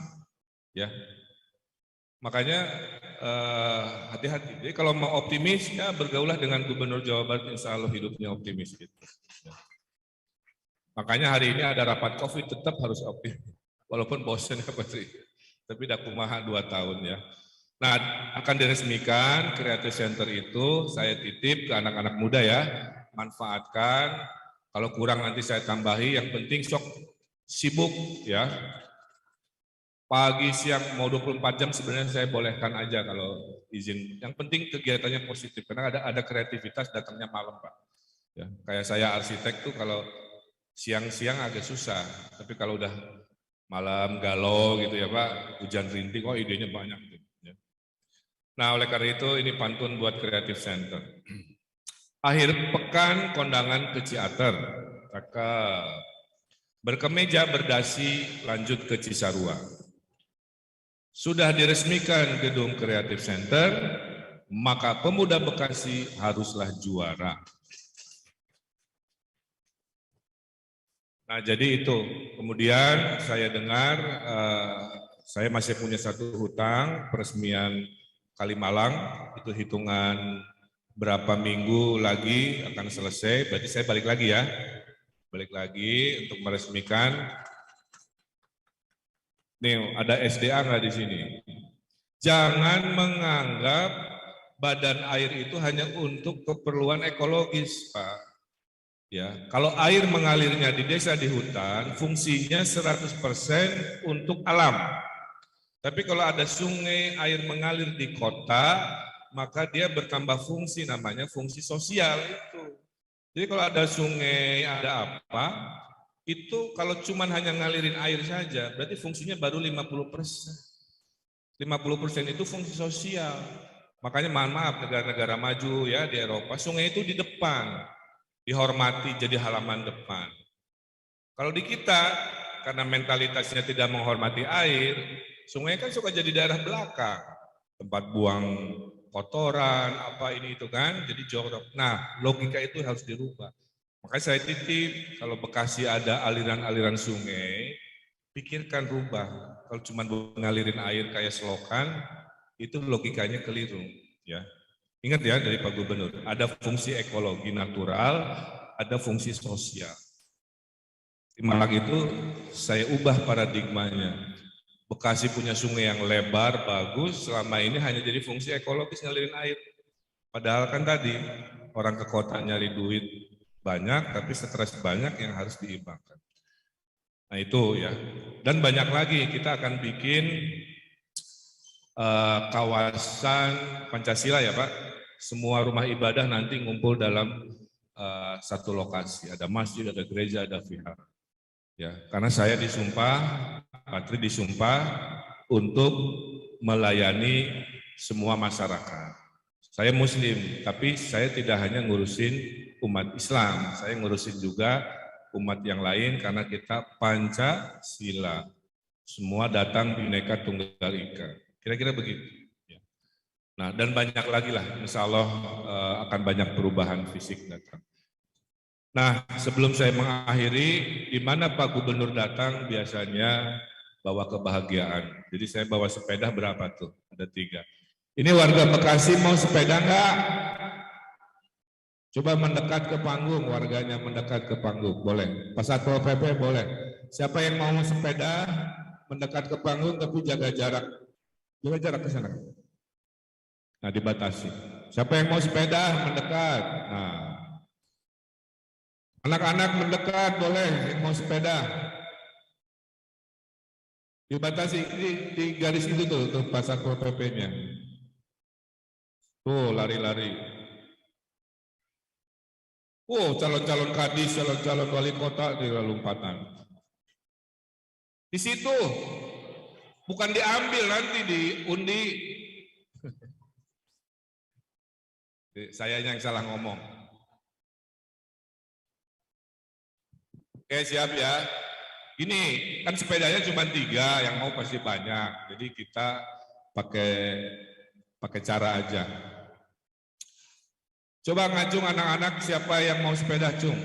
Ya. Makanya hati-hati. Jadi kalau mau optimis, ya bergaulah dengan Gubernur Jawa Barat, insya Allah hidupnya optimis. Gitu. Ya. Makanya hari ini ada rapat COVID, tetap harus optimis. Walaupun bosan ya Patri. Tapi udah kumaha 2 tahun ya. Nah, akan diresmikan Creative Center itu, saya titip ke anak-anak muda ya. Manfaatkan, kalau kurang nanti saya tambahi, yang penting sok sibuk ya. Pagi, siang, mau 24 jam sebenarnya saya bolehkan aja kalau izin. Yang penting kegiatannya positif, karena ada kreativitas datangnya malam Pak. Ya, kayak saya arsitek tuh kalau siang-siang agak susah, tapi kalau udah malam galau gitu ya Pak, hujan rintik, oh idenya banyak. Gitu, ya. Nah oleh karena itu ini pantun buat Creative Center. Akhir pekan kondangan ke Ciater, cakep. Berkemeja berdasi lanjut ke Cisarua. Sudah diresmikan gedung Creative Center, maka pemuda Bekasi haruslah juara. Nah jadi itu, kemudian saya dengar saya masih punya 1 hutang peresmian Kalimalang, itu hitungan berapa minggu lagi akan selesai, berarti saya balik lagi ya. Balik lagi untuk meresmikan. Nih, ada SDA nggak di sini? Jangan menganggap badan air itu hanya untuk keperluan ekologis, Pak. Ya, kalau air mengalirnya di desa di hutan, fungsinya 100% untuk alam. Tapi kalau ada sungai, air mengalir di kota, maka dia bertambah fungsi, namanya fungsi sosial itu. Jadi kalau ada sungai, ada apa, itu kalau cuma hanya ngalirin air saja, berarti fungsinya baru 50%. 50% itu fungsi sosial. Makanya mohon maaf, negara-negara maju ya di Eropa, sungai itu di depan. Dihormati jadi halaman depan. Kalau di kita, karena mentalitasnya tidak menghormati air, sungai kan suka jadi daerah belakang. Tempat buang kotoran, apa ini itu kan, jadi jorok. Nah, logika itu harus dirubah. Makanya saya titip, kalau Bekasi ada aliran-aliran sungai, pikirkan rubah. Kalau cuma ngalirin air kayak selokan, itu logikanya keliru. Ya. Ingat ya dari Pak Gubernur, ada fungsi ekologi natural, ada fungsi sosial. Di Malang itu saya ubah paradigmanya. Bekasi punya sungai yang lebar, bagus, selama ini hanya jadi fungsi ekologis ngalirin air. Padahal kan tadi orang ke kota nyari duit banyak, tapi stres banyak yang harus diimbangkan. Nah itu ya. Dan banyak lagi, kita akan bikin kawasan Pancasila ya Pak. Semua rumah ibadah nanti ngumpul dalam satu lokasi. Ada masjid, ada gereja, ada vihara. Ya, karena saya disumpah, Patri disumpah untuk melayani semua masyarakat. Saya Muslim, tapi saya tidak hanya ngurusin umat Islam, saya ngurusin juga umat yang lain karena kita Pancasila. Semua datang Bhinneka Tunggal Ika. Kira-kira begitu. Nah, dan banyak lagi lah, insya Allah akan banyak perubahan fisik datang. Nah, sebelum saya mengakhiri, di mana Pak Gubernur datang biasanya bawa kebahagiaan. Jadi saya bawa sepeda berapa tuh? Ada 3. Ini warga Bekasi mau sepeda enggak? Coba mendekat ke panggung, warganya mendekat ke panggung, boleh. Pak Satpol PP boleh. Siapa yang mau sepeda mendekat ke panggung tapi jaga jarak. Jaga jarak ke sana. Nah, dibatasi. Siapa yang mau sepeda mendekat. Nah, anak-anak mendekat boleh yang mau sepeda. Dibatasi di garis itu tuh Pak Satpol PP-nya. Tuh lari-lari. Calon-calon kadis, calon-calon wali kota di lompatan. Di situ bukan diambil nanti diundi. Saya yang salah ngomong. Oke, siap ya. Ini kan sepedanya cuma 3, yang mau pasti banyak. Jadi kita pakai cara aja. Coba ngacung anak-anak siapa yang mau sepeda cung.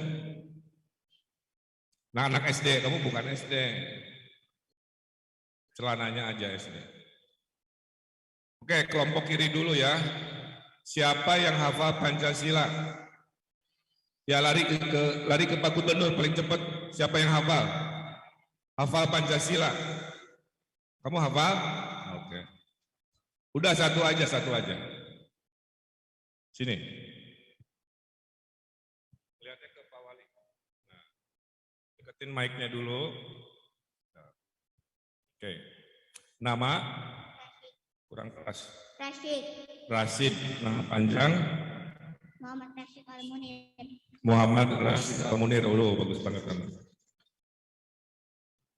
Nah, anak SD, kamu bukan SD. Celananya aja SD. Oke, kelompok kiri dulu ya. Siapa yang hafal Pancasila? Ya lari ke Pak Gubernur paling cepat. Siapa yang hafal? Hafal Pancasila. Kamu hafal? Oke. Udah satu aja. Sini. Lihatnya ke Pak Wali. Nah, deketin mic-nya dulu. Oke. Nama? Kurang keras. Rashid. Nama panjang? Muhammad Rashid Al-Munir. Muhammad Rashid Al-Munir. Bagus banget kamu.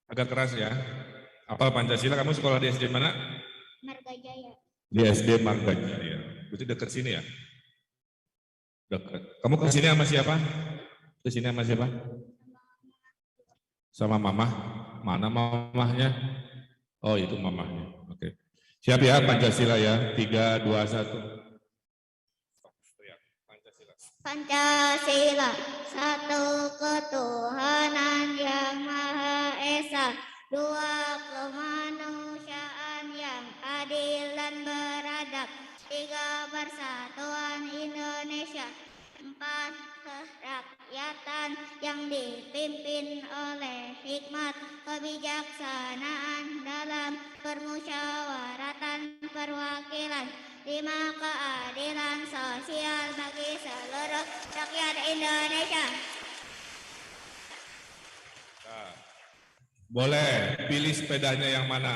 Agak keras ya. Apa Pancasila? Kamu sekolah di SD mana? Margajaya. Di SD Margajaya. Berarti dekat sini ya? Dekat. Kamu ke sini sama siapa? Ke sini sama siapa? Sama mamah. Mana mamahnya? Oh, itu mamahnya. Oke. Siap ya Pancasila ya. 3, 2, 1. Pancasila, satu ketuhanan yang Maha Esa, 2 kemanusiaan yang adil dan beradab, 3 persatuan Indonesia, 4 kerakyatan yang dipimpin oleh hikmat kebijaksanaan dalam permusyawaratan perwakilan, 5 keadilan sosial bagi seluruh rakyat Indonesia. Boleh, pilih sepedanya yang mana.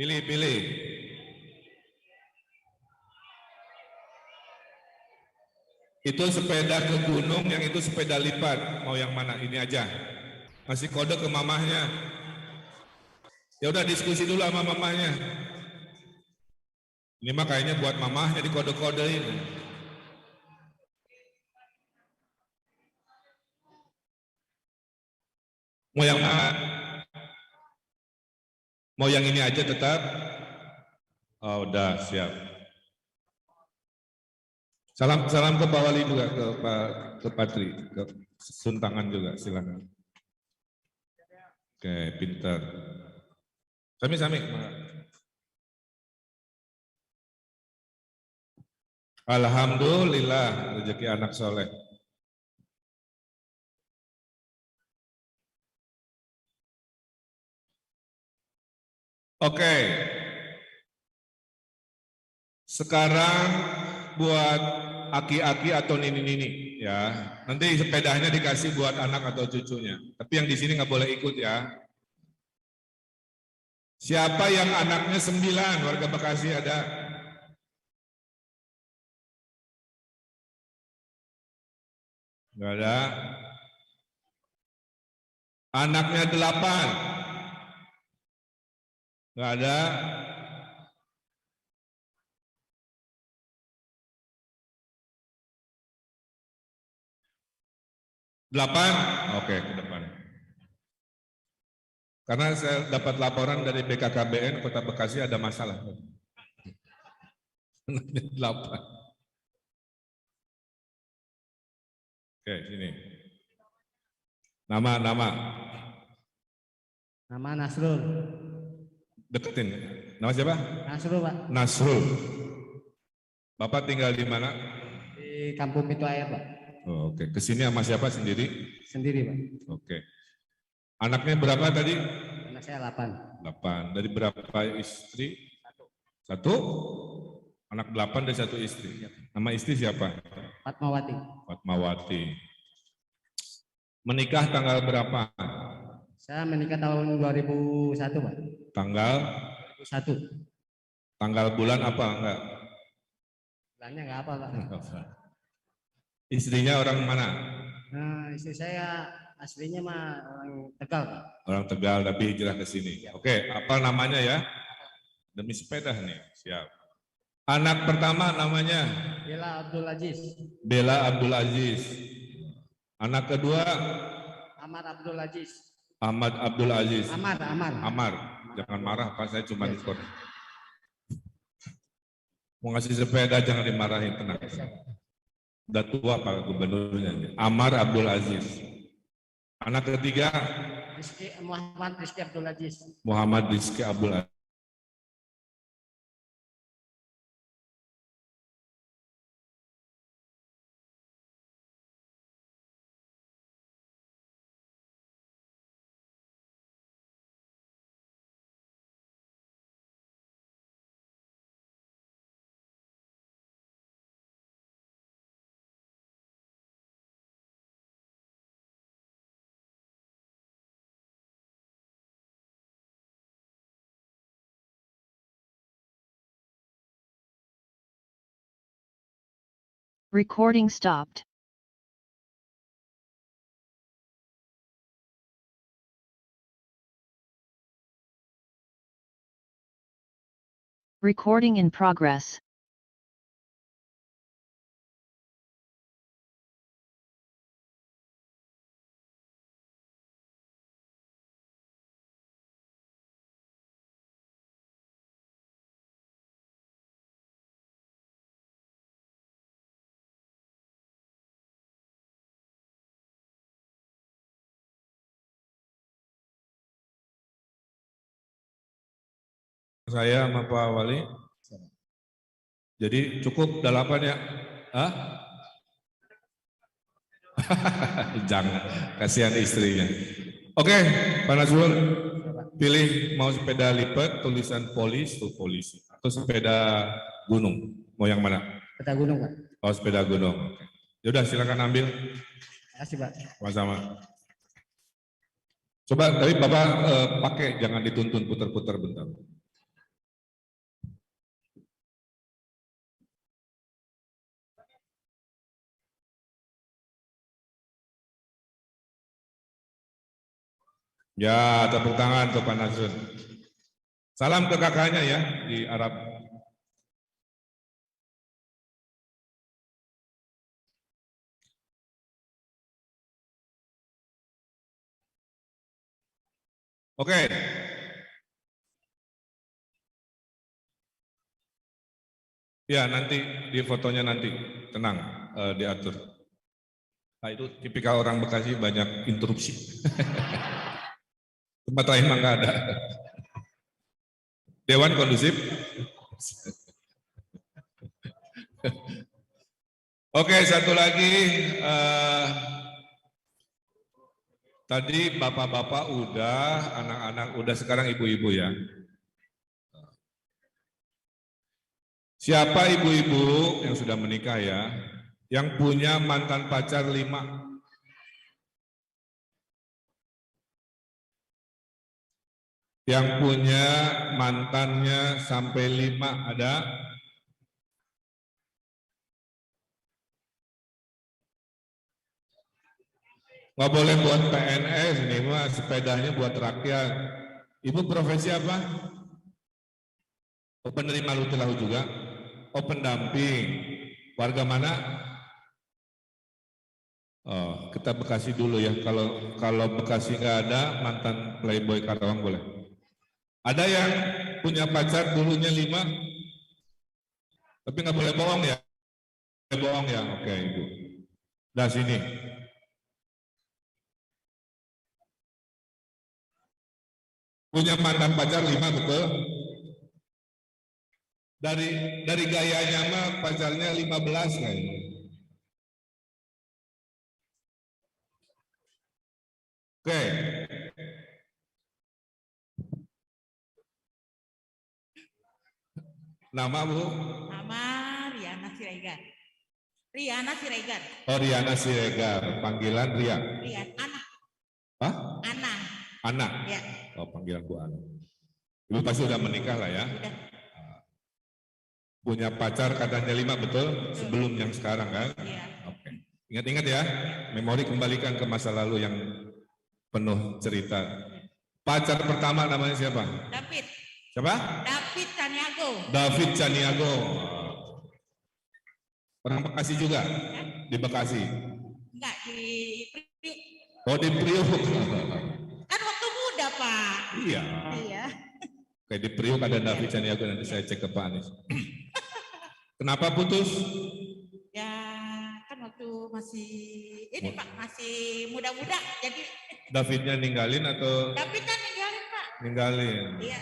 Pilih. Itu sepeda ke gunung, yang itu sepeda lipat. Mau yang mana? Ini aja. Masih kode ke mamahnya. Ya udah diskusi dulu sama mamahnya. Ini mah kayaknya buat mamahnya di kode-kodein. Mau yang mana? Mau yang ini aja tetap? Oh, udah siap. Salam ke Pak Wali juga, ke Patri, ke Suntangan juga, silakan. Oke, pintar. Sami. Alhamdulillah, rezeki anak soleh. Oke. Sekarang buat aki-aki atau nini-nini ya. Nanti sepedanya dikasih buat anak atau cucunya. Tapi yang di sini nggak boleh ikut ya. Siapa yang anaknya 9, warga Bekasi ada? Nggak ada. Anaknya 8. Nggak ada. Delapan? Oke, ke depan. Karena saya dapat laporan dari BKKBN Kota Bekasi ada masalah. 8. Oke, sini. Nama. Nama Nasrul. Deketin. Nama siapa? Nasrul, Pak. Nasrul. Bapak tinggal di mana? Di Kampung Pintu Air, Pak. Oh, oke. Kesini sama siapa sendiri? Sendiri, Pak. Oke. Anaknya berapa tadi? Anak saya 8. 8. Dari berapa istri? Satu? Anak 8 dari 1 istri. Nama istri siapa? Fatmawati. Fatmawati. Menikah tanggal berapa? Saya menikah tahun 2001, Pak. Tanggal? 1. Tanggal bulan apa enggak? Bulannya enggak apa, Pak. Istrinya orang mana? Nah, istri saya aslinya mah orang Tegal, Pak. Orang Tegal tapi hijrah ke sini. Oke, apa namanya ya? Demi sepeda nih, siap. Anak pertama namanya? Bella Abdul Aziz. Bella Abdul Aziz. Anak kedua? Ahmad Abdul Aziz. Ahmad Abdul Aziz. Amar. Jangan marah, Pak. Saya cuma ikut. Mau ngasih sepeda jangan dimarahin, tenang. Udah tua Pak Gubernurnya. Amar Abdul Aziz. Anak ketiga? Muhammad Rizky Abdul Aziz. Muhammad Rizky Abdul Aziz. Recording stopped. Recording in progress. Saya sama Pak Wali. Jadi cukup 8 ya? Hah? Jangan, kasihan istrinya. Oke, Pak Nazrul, pilih mau sepeda lipat tulisan polis tuh polisi atau sepeda gunung. Mau yang mana? Sepeda gunung, Pak. Oh, sepeda gunung. Ya udah silakan ambil. Terima kasih, Pak. Sama-sama. Coba tapi Bapak pakai, jangan dituntun putar-putar bentar. Ya, tepuk tangan untuk Pak Nasrun. Salam ke kakaknya ya di Arab. Oke. Ya, nanti di fotonya nanti, tenang, diatur. Nah, itu tipikal orang Bekasi, banyak interupsi. Tempat lain mah nggak ada. Dewan kondusif. Oke, satu lagi. Tadi bapak-bapak udah, anak-anak udah, sekarang ibu-ibu ya. Siapa ibu-ibu yang sudah menikah ya, yang punya mantan pacar 5? Yang punya mantannya sampai 5 ada? Nggak boleh buat PNS, ini mah sepedanya buat rakyat. Ibu profesi apa? Oh, penerima lahu juga? Oh, pendamping. Warga mana? Oh, kita Bekasi dulu ya. Kalau Bekasi nggak ada, mantan playboy Karawang boleh. Ada yang punya pacar dulunya 5, tapi nggak boleh bohong ya? Boleh bohong ya? Oke, Ibu. Nah, sini. Punya mantan pacar 5, betul? Dari gayanya mah pacarnya 15 kayaknya. Oke. Nama Bu? Nama Riana Siregar. Riana Siregar. Oh, Riana Siregar. Panggilan Ria. Rian, Ana. Hah? Ana. Ana? Ya. Oh, panggilan Bu Ana. Ibu pasti udah menikah lah ya? Udah. Punya pacar katanya 5, betul? Sebelum yang sekarang kan? Iya. Oke. Ingat-ingat ya, memori kembalikan ke masa lalu yang penuh cerita. Pacar pertama namanya siapa? David. Siapa? David Caniago. David Caniago. Orang Bekasi juga? Di Bekasi? Enggak, di Priuk. Oh, di Priuk. Kan waktu muda, Pak. Iya. Iya. Oke, di Priuk ada David Caniago, nanti saya cek ke Pak Anies. Kenapa putus? Ya, kan waktu masih ini Pak, masih muda-muda, jadi. Davidnya ninggalin atau? David kan ninggalin, Pak. Ninggalin. Iya.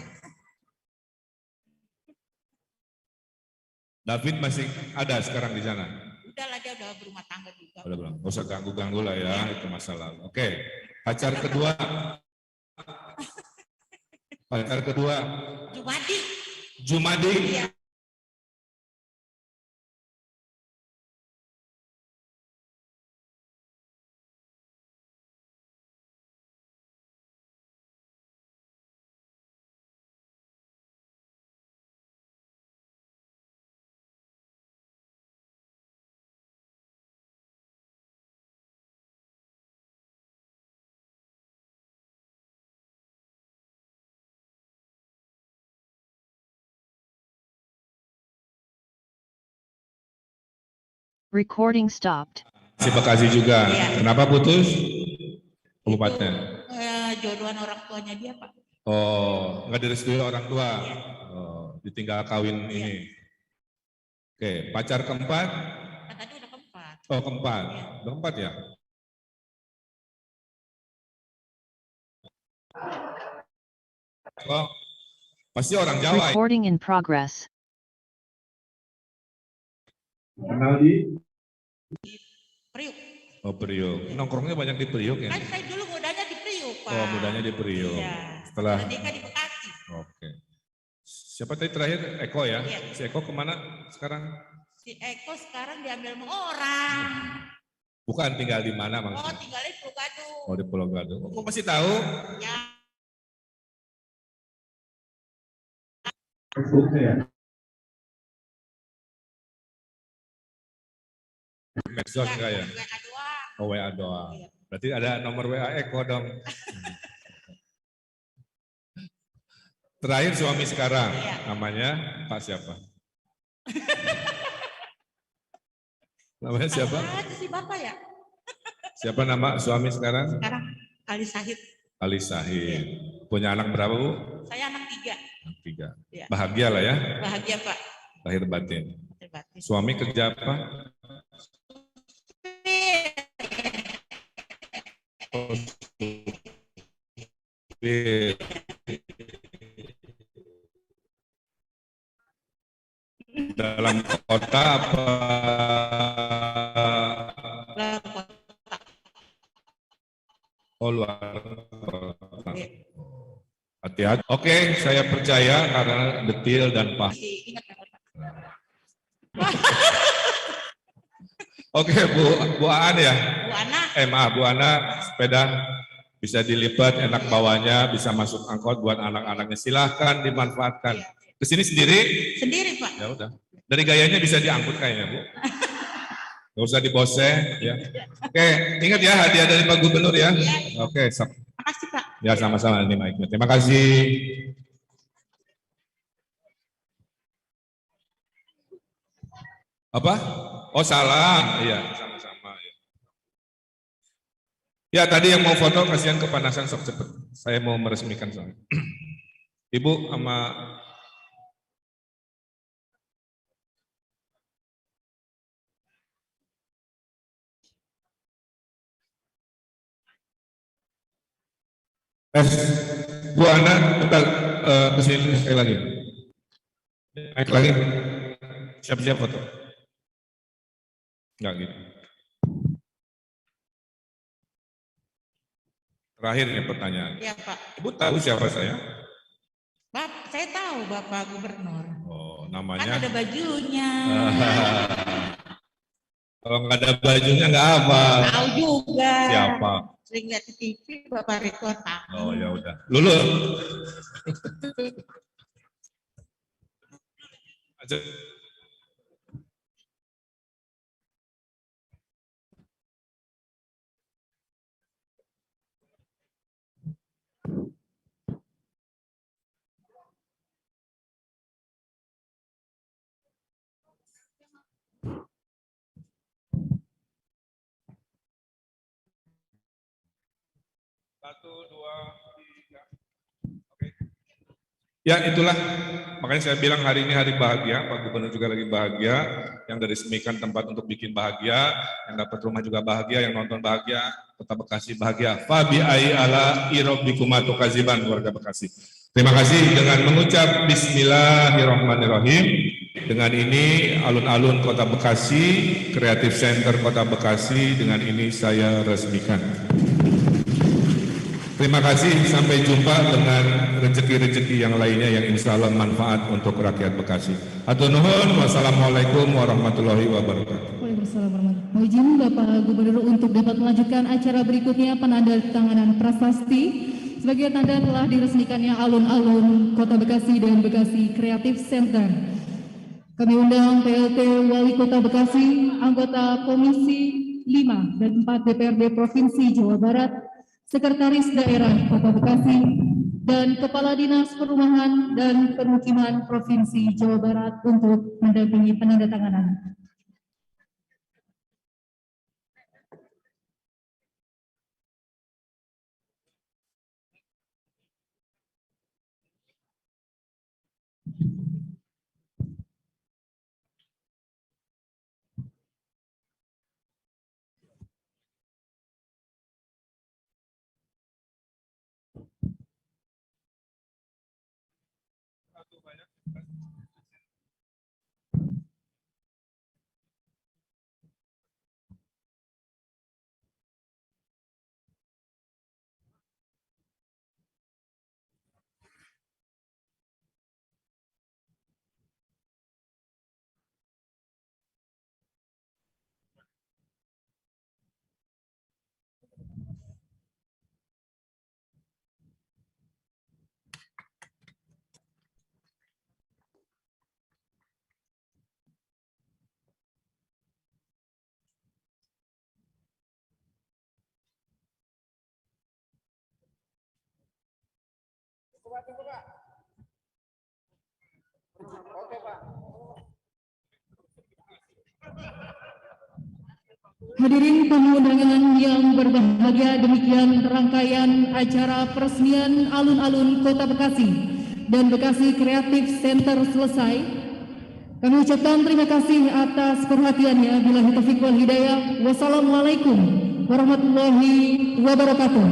David masih ada sekarang di sana? Udah lah, dia udah berumah tangga juga. Udah belum? Nggak usah ganggu-ganggu lah ya, itu masa lalu. Oke, pacar kedua. Pacar kedua. Jumadi. Jumadi. Iya. Recording stopped. Si Bekasi juga. Iya. Kenapa putus? Kabupaten. Jodohan orang tuanya dia, Pak. Oh, nggak direstui orang tua. Iya. Oh, ditinggal kawin Iya. ini. Oke, pacar keempat? Kan tadi udah keempat. Oh, keempat. Iya. Udah keempat ya? Oh, pasti orang Jawa. Recording in progress. Kenal di? Priuk. Oh, Priuk. Nongkrongnya banyak di Priuk ya? Kan saya dulu mudanya di Priuk, Pak. Oh, mudanya di Priuk. Iya. Setelah nikah di Bekasi. Oke. Siapa tadi terakhir? Eko ya? Iya. Si Eko kemana sekarang? Si Eko sekarang diambil sama orang. Bukan tinggal di mana Oh, maksudnya? tinggal di Pulau Gadung. Oh, di Pulau Gadung. Oh, kok masih tahu? Ya. Medsos enggak ya? WA doang. Oh, WA doang. Iya. Berarti ada nomor WA Eko dong. Terakhir suami sekarang, namanya Pak siapa? Namanya siapa? Apa sih Bapak ya? Siapa nama suami sekarang? Sekarang Ali Sahid. Ali Sahid. Punya anak berapa, Bu? Saya anak 3. Anak 3. Ya. Bahagia lah ya? Bahagia Pak. Lahir batin. Terbatin. Suami kerja apa? Dalam kota apa? Oh, luar kota. Hati-hati. Oke, saya percaya karena detail dan paham. Oke, Bu Aan ya? Bu Ana. Maaf, Bu Ana, sepeda bisa dilipat, enak bawanya, bisa masuk angkot buat anak-anaknya. Silahkan dimanfaatkan. Kesini sendiri? Sendiri, Pak. Ya udah. Dari gayanya bisa diangkut kayaknya, Bu. Nggak usah dibose, ya. Oke, ingat ya hadiah dari Pak Gubernur ya. Oke, Makasih, Pak. ya sama-sama ini Mike. Terima kasih. Apa? Oh, salam. Iya, sama-sama ya. Ya, tadi yang mau foto kasihan kepanasan, sok cepet. Saya mau meresmikan soalnya. Ibu sama Bu Ana, bentar, kesini sekali lagi. Naik lagi. Siap-siap foto. Enggak gitu. Terakhir nih pertanyaan. Ya, Pak. Ibu tahu siapa saya? Saya tahu Bapak Gubernur. Oh, Kan namanya? ada bajunya. Kalau nggak ada bajunya nggak apa. Tahu juga. Siapa? Sering lihat di TV Bapak Ridwan Kamil. Oh ya udah. Lulu. Satu, dua, tiga. Oke. Ya itulah, makanya saya bilang hari ini hari bahagia, Pak Gubernur juga lagi bahagia, yang diresmikan tempat untuk bikin bahagia, yang dapat rumah juga bahagia, yang nonton bahagia, Kota Bekasi bahagia. Fabi ai ala irobbikumatu kaziban, warga Bekasi. Terima kasih dengan mengucap Bismillahirrahmanirrahim. Dengan ini alun-alun Kota Bekasi, Creative Center Kota Bekasi, dengan ini saya resmikan. Terima kasih, sampai jumpa dengan rezeki-rezeki yang lainnya yang insya Allah manfaat untuk rakyat Bekasi. Hatur nuhun, wassalamualaikum warahmatullahi wabarakatuh. Waalaikumsalam warahmatullahi wabarakatuh. Mohon izin Bapak Gubernur untuk dapat melanjutkan acara berikutnya, penandatanganan prasasti sebagai tanda telah diresmikannya alun-alun Kota Bekasi dan Bekasi Creative Center. Kami undang PLT Wali Kota Bekasi, anggota Komisi 5 dan 4 DPRD Provinsi Jawa Barat, Sekretaris Daerah Kota Bekasi, dan Kepala Dinas Perumahan dan Permukiman Provinsi Jawa Barat untuk mendampingi penandatanganan. Hadirin tamu undangan yang berbahagia, demikian rangkaian acara peresmian alun-alun Kota Bekasi dan Bekasi Creative Center selesai. Kami ucapkan terima kasih atas perhatiannya. Billahi taufiq wal hidayah. Wassalamualaikum warahmatullahi wabarakatuh.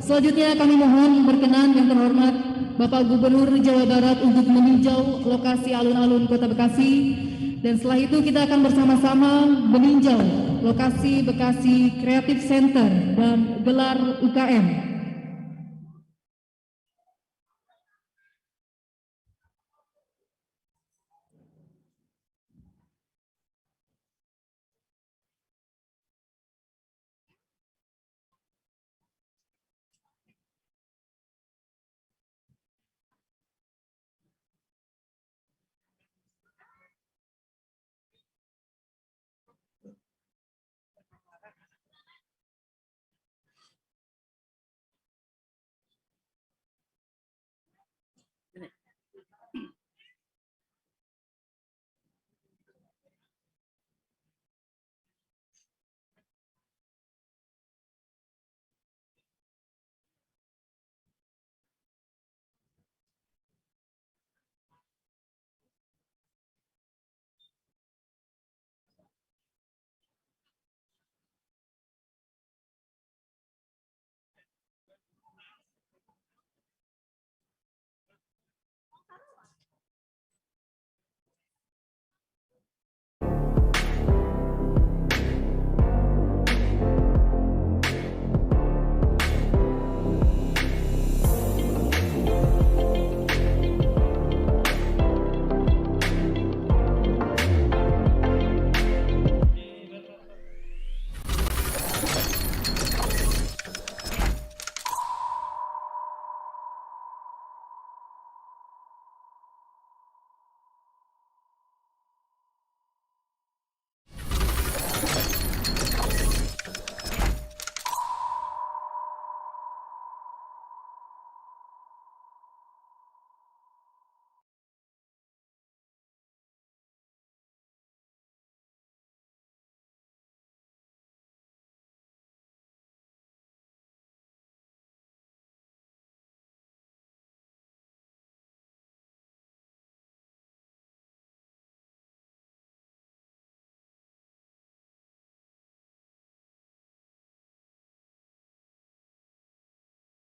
Selanjutnya kami mohon berkenan yang terhormat Bapak Gubernur Jawa Barat untuk meninjau lokasi alun-alun Kota Bekasi. Dan setelah itu kita akan bersama-sama meninjau lokasi Bekasi Creative Center dan gelar UKM.